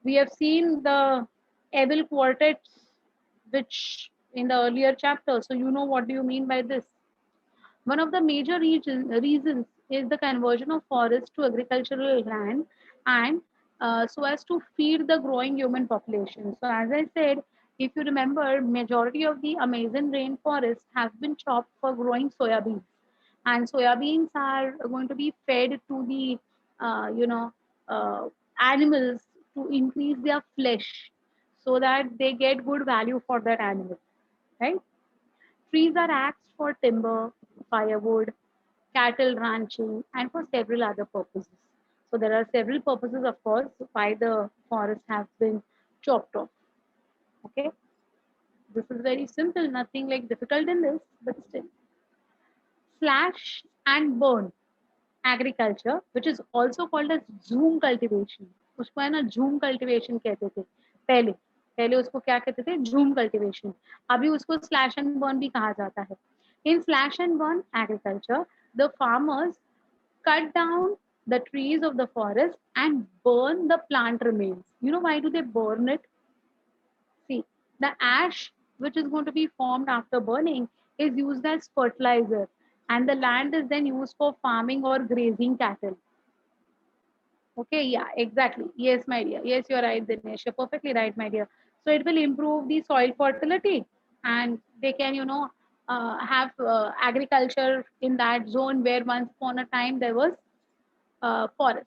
We have seen the evil quartets, which in the earlier chapter. So you know what do you mean by this? One of the major reasons is the conversion of forest to agricultural land and so as to feed the growing human population. So as I said, if you remember, majority of the Amazon rainforest have been chopped for growing soybeans, and soybeans are going to be fed to the uh, animals to increase their flesh so that they get good value for that animal, right? Trees are axed for timber, firewood, cattle ranching, and for several other purposes. So there are several purposes, of course, why the forests have been chopped off. Okay, this is very simple, nothing like difficult in this, but still. Slash and burn agriculture, which is also called as zoom cultivation. उसको है ना zoom cultivation कहते थे पहले पहले उसको क्या कहते थे zoom cultivation. अभी उसको slash and burn भी कहा जाता है. In slash and burn agriculture, the farmers cut down the trees of the forest and burn the plant remains. You know why do they burn it? See, the ash which is going to be formed after burning is used as fertilizer, and the land is then used for farming or grazing cattle. Okay, yeah, exactly. Yes, my dear. Yes, you're right, Dinesh. You're perfectly right, my dear. So it will improve the soil fertility, and they can, have agriculture in that zone where once upon a time there was forest.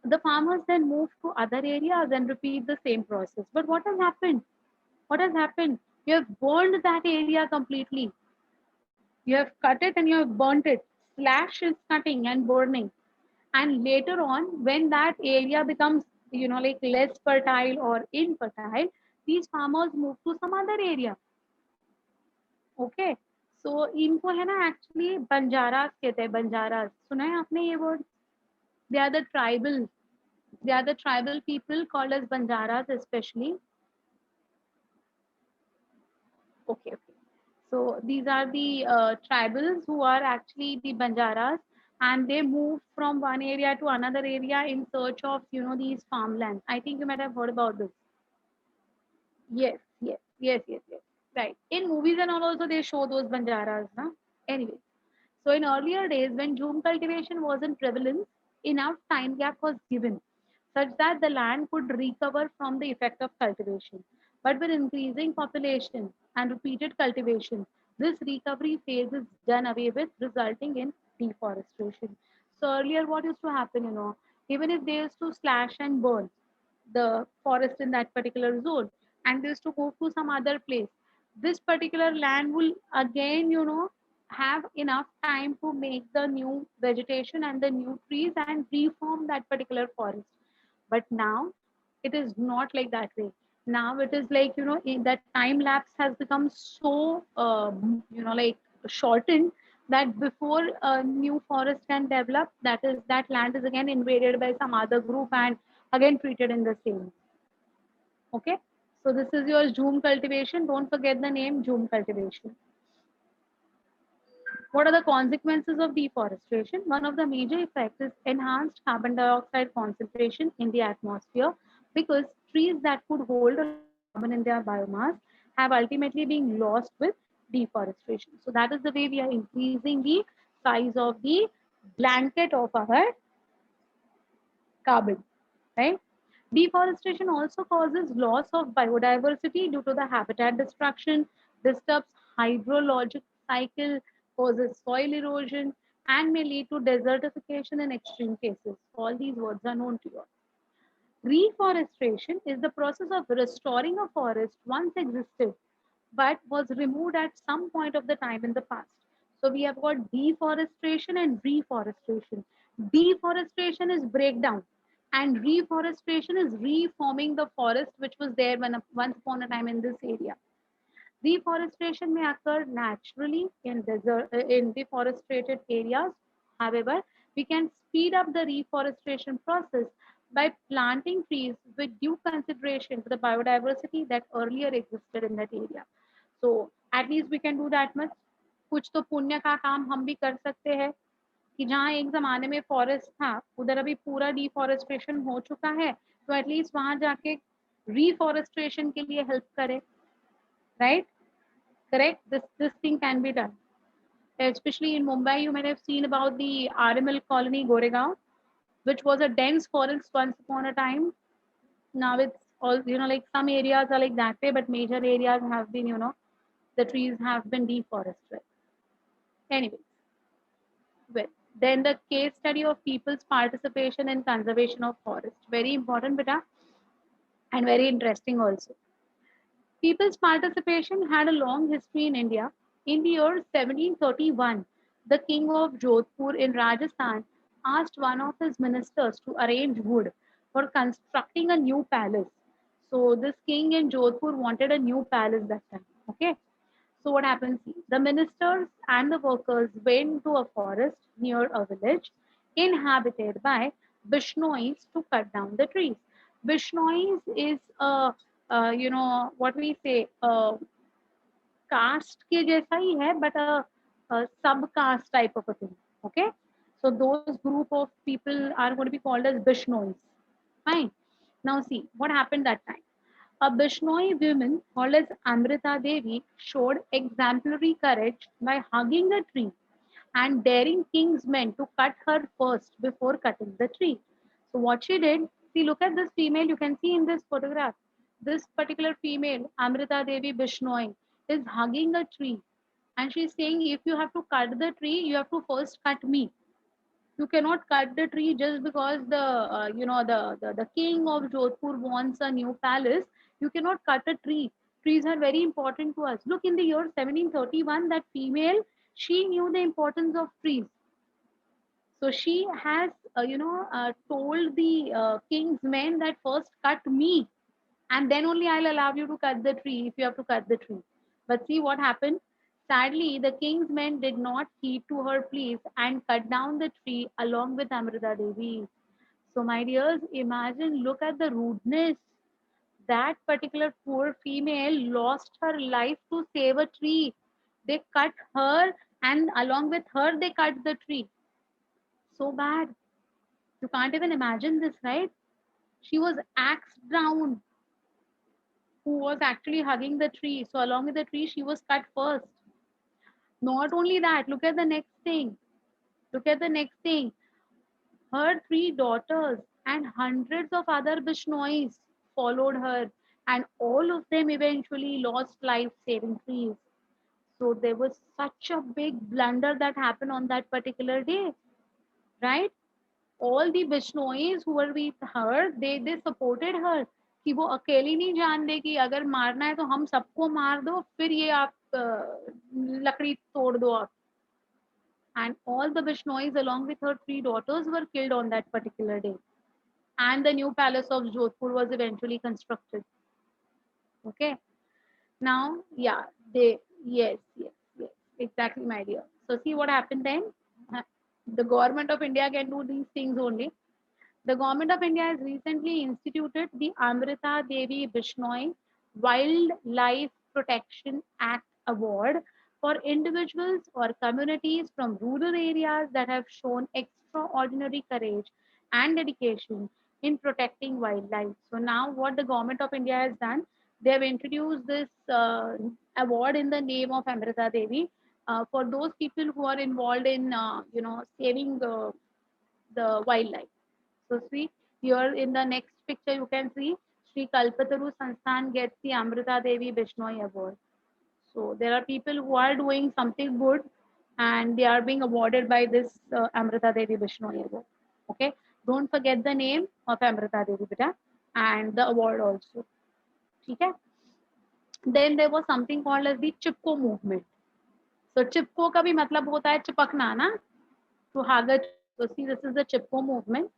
The farmers then move to other areas and repeat the same process. But what has happened? What has happened? You have burned that area completely. You have cut it and you have burnt it. Slash is cutting and burning. And later on, when that area becomes, like less fertile or infertile, these farmers move to some other area. Okay. So इनको है ना actually Banjaras कहते हैं. बंजारास सुना है आपने ये word? They are the tribal. They are the tribal people called as Banjaras, especially. Okay, okay. So these are the tribals who are actually the Banjaras, and they move from one area to another area in search of, these farmlands. I think you might have heard about this. Yes, yes, yes, yes, yes. Right. In movies and all also they show those Banjaras, na? Anyway. So in earlier days, when jhum cultivation was in prevalence, enough time gap was given such that the land could recover from the effect of cultivation. But with increasing population and repeated cultivation, this recovery phase is done away with, resulting in deforestation. So earlier, what used to happen, even if they used to slash and burn the forest in that particular zone, and they used to move to some other place, this particular land will again, have enough time to make the new vegetation and the new trees and reform that particular forest. But now it is not like that way. Now it is like, in that time lapse has become so like shortened, that before a new forest can develop, that land is again invaded by some other group and again treated in the same. Okay. So this is your Zoom cultivation. Don't forget the name Zoom cultivation. What are the consequences of deforestation? One of the major effects is enhanced carbon dioxide concentration in the atmosphere, because trees that could hold a lot of carbon in their biomass have ultimately been lost with deforestation. So that is the way we are increasing the size of the blanket of our carbon, right? Deforestation also causes loss of biodiversity due to the habitat destruction, disturbs hydrologic cycle, causes soil erosion, and may lead to desertification in extreme cases. All these words are known to you. Reforestation is the process of restoring a forest once existed but was removed at some point of the time in the past. So we have got deforestation and reforestation. Deforestation is breakdown, and reforestation is reforming the forest which was there once upon a time in this area. Reforestation may occur naturally in in deforested areas. However, we can speed up the reforestation process by planting trees with due consideration to the biodiversity that earlier existed in that area. So at least we can do that much. कुछ तो पुण्य का काम हम भी कर सकते हैं कि जहाँ एक ज़माने में फॉरेस्ट था, उधर अभी पूरा डिफॉरेस्टेशन हो चुका है, तो एटलीस्ट वहाँ जाके रिफॉरेस्टेशन के लिए हेल्प करें, right? Correct? This thing can be done. Especially in Mumbai, you might have seen about the RML colony Goregaon, which was a dense forest once upon a time. Now it's all, like some areas are like that way, but major areas have been, the trees have been deforested. Anyway, well, then the case study of people's participation in conservation of forest. Very important, beta, and very interesting also. People's participation had a long history in India. In the year 1731, the king of Jodhpur in Rajasthan asked one of his ministers to arrange wood for constructing a new palace. So this king in Jodhpur wanted a new palace that time. Okay. So what happens? The ministers and the workers went to a forest near a village inhabited by Bishnois to cut down the trees. Bishnois is a, what we say, caste के जैसा ही है, but a sub caste type of a thing. Okay, so those group of people are going to be called as Bishnois. Fine. Now see what happened that time. A Bishnoi woman called as Amrita Devi showed exemplary courage by hugging the tree and daring king's men to cut her first before cutting the tree. So what she did, see, look at this female, you can see in this photograph. this particular female, Amrita Devi Bishnoi, is hugging a tree, and she's saying, if you have to cut the tree, you have to first cut me. You cannot cut the tree just because the king of Jodhpur wants a new palace. You cannot cut a tree. Trees are very important to us. Look, in the year 1731, that female, she knew the importance of trees. So she has told the king's men that first cut me, and then only I'll allow you to cut the tree if you have to cut the tree. But see what happened? Sadly, the king's men did not heed to her pleas and cut down the tree along with Amrita Devi. So, my dears, imagine, look at the rudeness. That particular poor female lost her life to save a tree. They cut her, and along with her, they cut the tree. So bad. You can't even imagine this, right? She was axed down, who was actually hugging the tree. So along with the tree, she was cut first. Not only that, look at the next thing. Look at the next thing. Her three daughters and hundreds of other Bishnois followed her, and all of them eventually lost life saving trees. So there was such a big blunder that happened on that particular day, right? All the Bishnois who were with her, they supported her कि वो अकेली नहीं जान देगी, अगर मारना है तो हम सबको मार दो, फिर ये आप लकड़ी तोड़ दो आप. And all the Bishnois along with her three daughters were killed on that particular day. And the new palace of Jodhpur was eventually constructed. Okay. Now, yeah, yes, exactly, my dear. So see what happened then. Uh, The government of India can do these things only. The government of India has recently instituted the Amrita Devi Bishnoi Wildlife Protection Act Award for individuals or communities from rural areas that have shown extraordinary courage and dedication in protecting wildlife. So now what the government of India has done, they have introduced this award in the name of Amrita Devi for those people who are involved in saving the wildlife. So see, here in the next picture you can see Sri Kalpataru Sansthan gets the Amrita Devi Bishnoi Award. So there are people who are doing something good and they are being awarded by this Amrita Devi Bishnoi Award. Okay, don't forget the name of Amrita Devi beta and the award also. Okay. Then there was something called as the Chipko movement. So Chipko का भी मतलब होता है चिपकना ना, to hug a tree. So see, this is the Chipko movement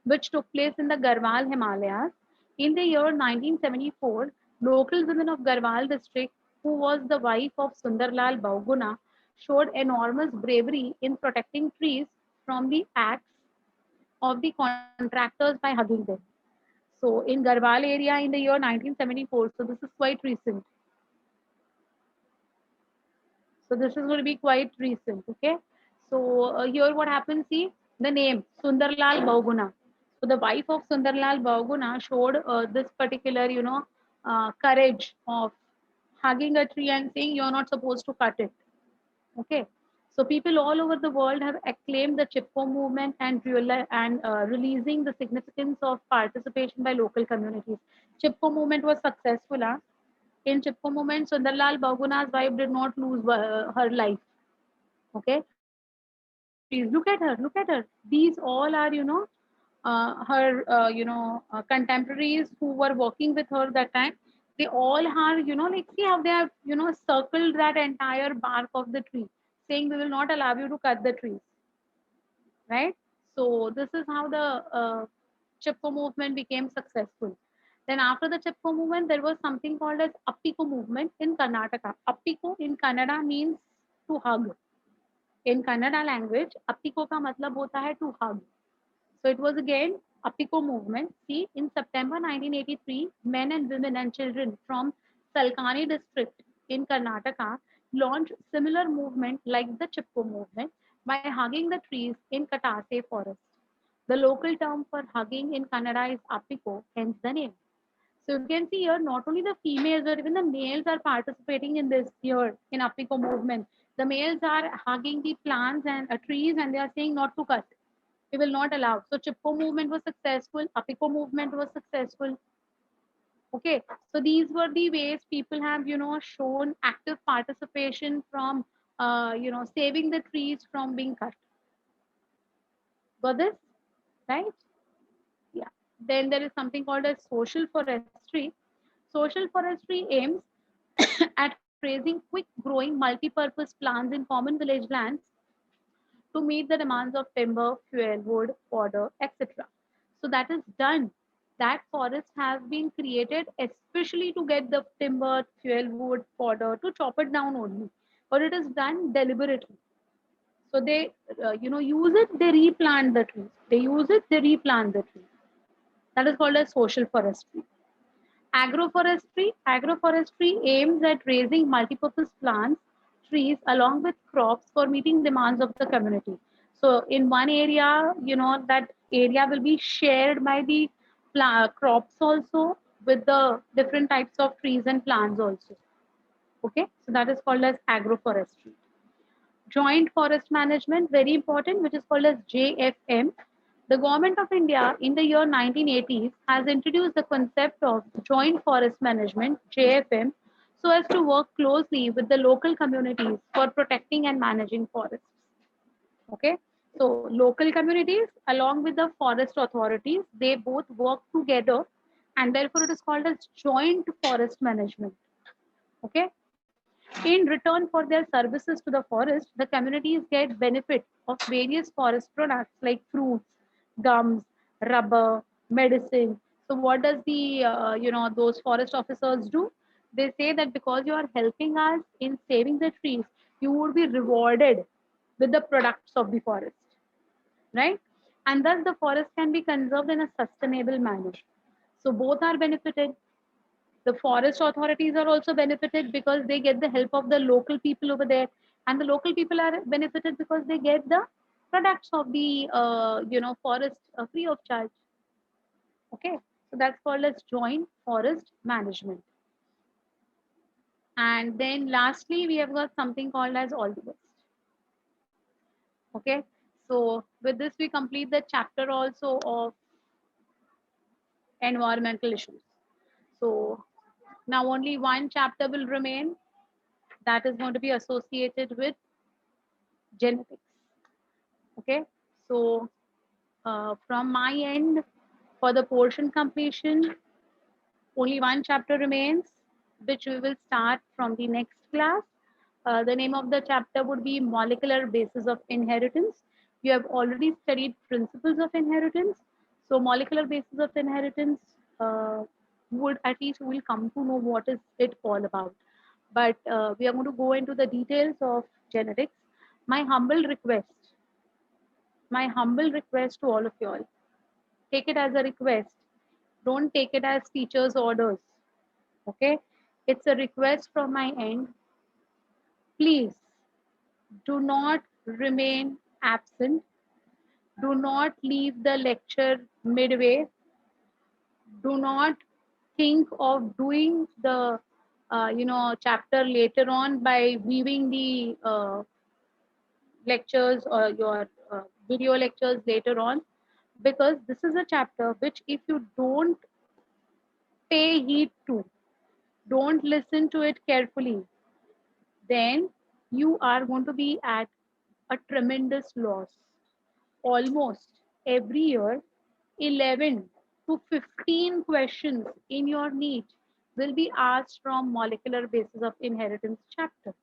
which took place in the Garhwal Himalayas. In the year 1974, local women of Garhwal district, who was the wife of Sundarlal Bauguna, showed enormous bravery in protecting trees from the axe of the contractors by hugging them. So in Garhwal area in the year 1974, so this is quite recent. So this is going to be quite recent, okay? So here what happens, see the name Sundarlal Bauguna. So the wife of Sundarlal Bauguna showed this particular, courage of hugging a tree and saying you're not supposed to cut it, okay? So people all over the world have acclaimed the Chipko movement and releasing the significance of participation by local communities. Chipko movement was successful, huh? In Chipko movement, Sundarlal Baguna's wife did not lose her life. Okay, she saved the trees. Look at her. Look at her. These all are, her, contemporaries who were working with her that time. They all are, like see how they have, circled that entire bark of the tree, saying we will not allow you to cut the trees, right? So this is how the Chipko movement became successful. Then after the Chipko movement, there was something called as Appiko movement in Karnataka. Appiko in Kannada means to hug. In Kannada language, Appiko ka matlab hota hai to hug. So it was again Appiko movement. See, in September 1983, men and women and children from Salkani district in Karnataka launched similar movement like the Chipko movement by hugging the trees in Katase forest. The local term for hugging in Kannada is Appiko, hence the name. So you can see here, not only the females but even the males are participating in this here in Appiko movement. The males are hugging the plants and trees and they are saying not to cut. We will not allow. So Chipko movement was successful. Apiko movement was successful. Okay, so these were the ways people have, shown active participation from, saving the trees from being cut. Got this? Right? Yeah. Then there is something called as social forestry. Social forestry aims at raising quick growing multi-purpose plants in common village lands to meet the demands of timber, fuel, wood, fodder, etc. So that is done. That forest has been created especially to get the timber, fuel, wood, fodder to chop it down only. But it is done deliberately. So they, use it, they replant the trees. They use it, they replant the trees. That is called as social forestry. Agroforestry aims at raising multipurpose plants, trees along with crops for meeting demands of the community. So in one area, that area will be shared by the crops also with the different types of trees and plants also. Okay, so that is called as agroforestry. Joint forest management, very important, which is called as JFM. The government of India in the year 1980s has introduced the concept of joint forest management, JFM, so as to work closely with the local communities for protecting and managing forests. Okay, so local communities along with the forest authorities, they both work together, and therefore it is called as joint forest management. Okay, in return for their services to the forest, the communities get benefit of various forest products like fruits, gums, rubber, medicine. So what does the those forest officers do? They say that because you are helping us in saving the trees, you would be rewarded with the products of the forest, right? And thus the forest can be conserved in a sustainable manner. So both are benefited. The forest authorities are also benefited because they get the help of the local people over there, and the local people are benefited because they get the products of the forest free of charge. Okay, so that's called as joint forest management. And then lastly, we have got something called as all the best. Okay, so with this we complete the chapter also of environmental issues. So now only one chapter will remain, that is going to be associated with genetics. Okay, so from my end, for the portion completion, only one chapter remains, which we will start from the next class. The name of the chapter would be Molecular Basis of Inheritance. You have already studied Principles of Inheritance. So molecular basis of inheritance, would at least we will come to know what is it all about. But we are going to go into the details of genetics. My humble request, my humble request to all of you all, take it as a request. Don't take it as teacher's orders. Okay? It's a request from my end. Please do not remain absent. Do not leave the lecture midway. Do not think of doing the chapter later on by viewing the lectures or your video lectures later on, because this is a chapter which if you don't pay heed to, don't listen to it carefully, then you are going to be at a tremendous loss. Almost every year, 11 to 15 questions in your NEET will be asked from molecular basis of inheritance chapter.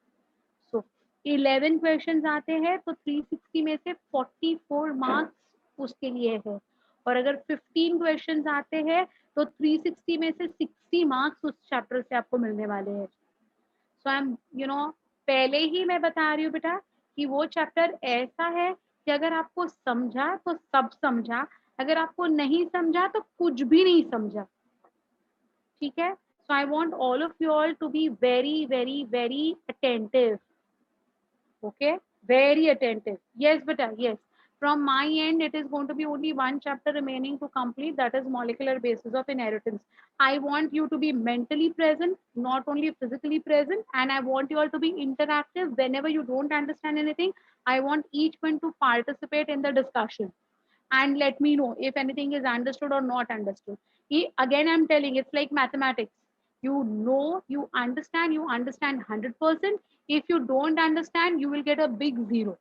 So 11 questions आते हैं तो 360 में से 44 marks उसके लिए है, और अगर 15 क्वेश्चंस आते हैं तो 360 में से 60 मार्क्स उस चैप्टर से आपको मिलने वाले हैं. सो आई एम पहले ही मैं बता रही हूँ बेटा कि वो चैप्टर ऐसा है कि अगर आपको समझा तो सब समझा, अगर आपको नहीं समझा तो कुछ भी नहीं समझा. ठीक है, so I want all of you all to be very very very attentive. Okay, very attentive. Yes, beta, yes. From my end, it is going to be only one chapter remaining to complete, that is molecular basis of inheritance. I want you to be mentally present, not only physically present, and I want you all to be interactive. Whenever you don't understand anything, I want each one to participate in the discussion. and let me know if anything is understood or not understood. Again, I'm telling, it's like mathematics. You know, you understand 100%. If you don't understand, you will get a big zero.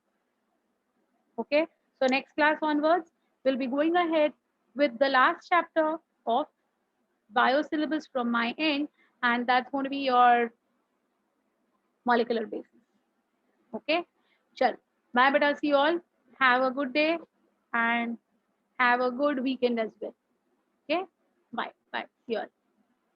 Okay, so next class onwards, we'll be going ahead with the last chapter of bio syllabus from my end, and that's going to be your molecular basis. Okay, chal. Bye, beta. See you all. Have a good day and have a good weekend as well. Okay, bye. Bye. See you all.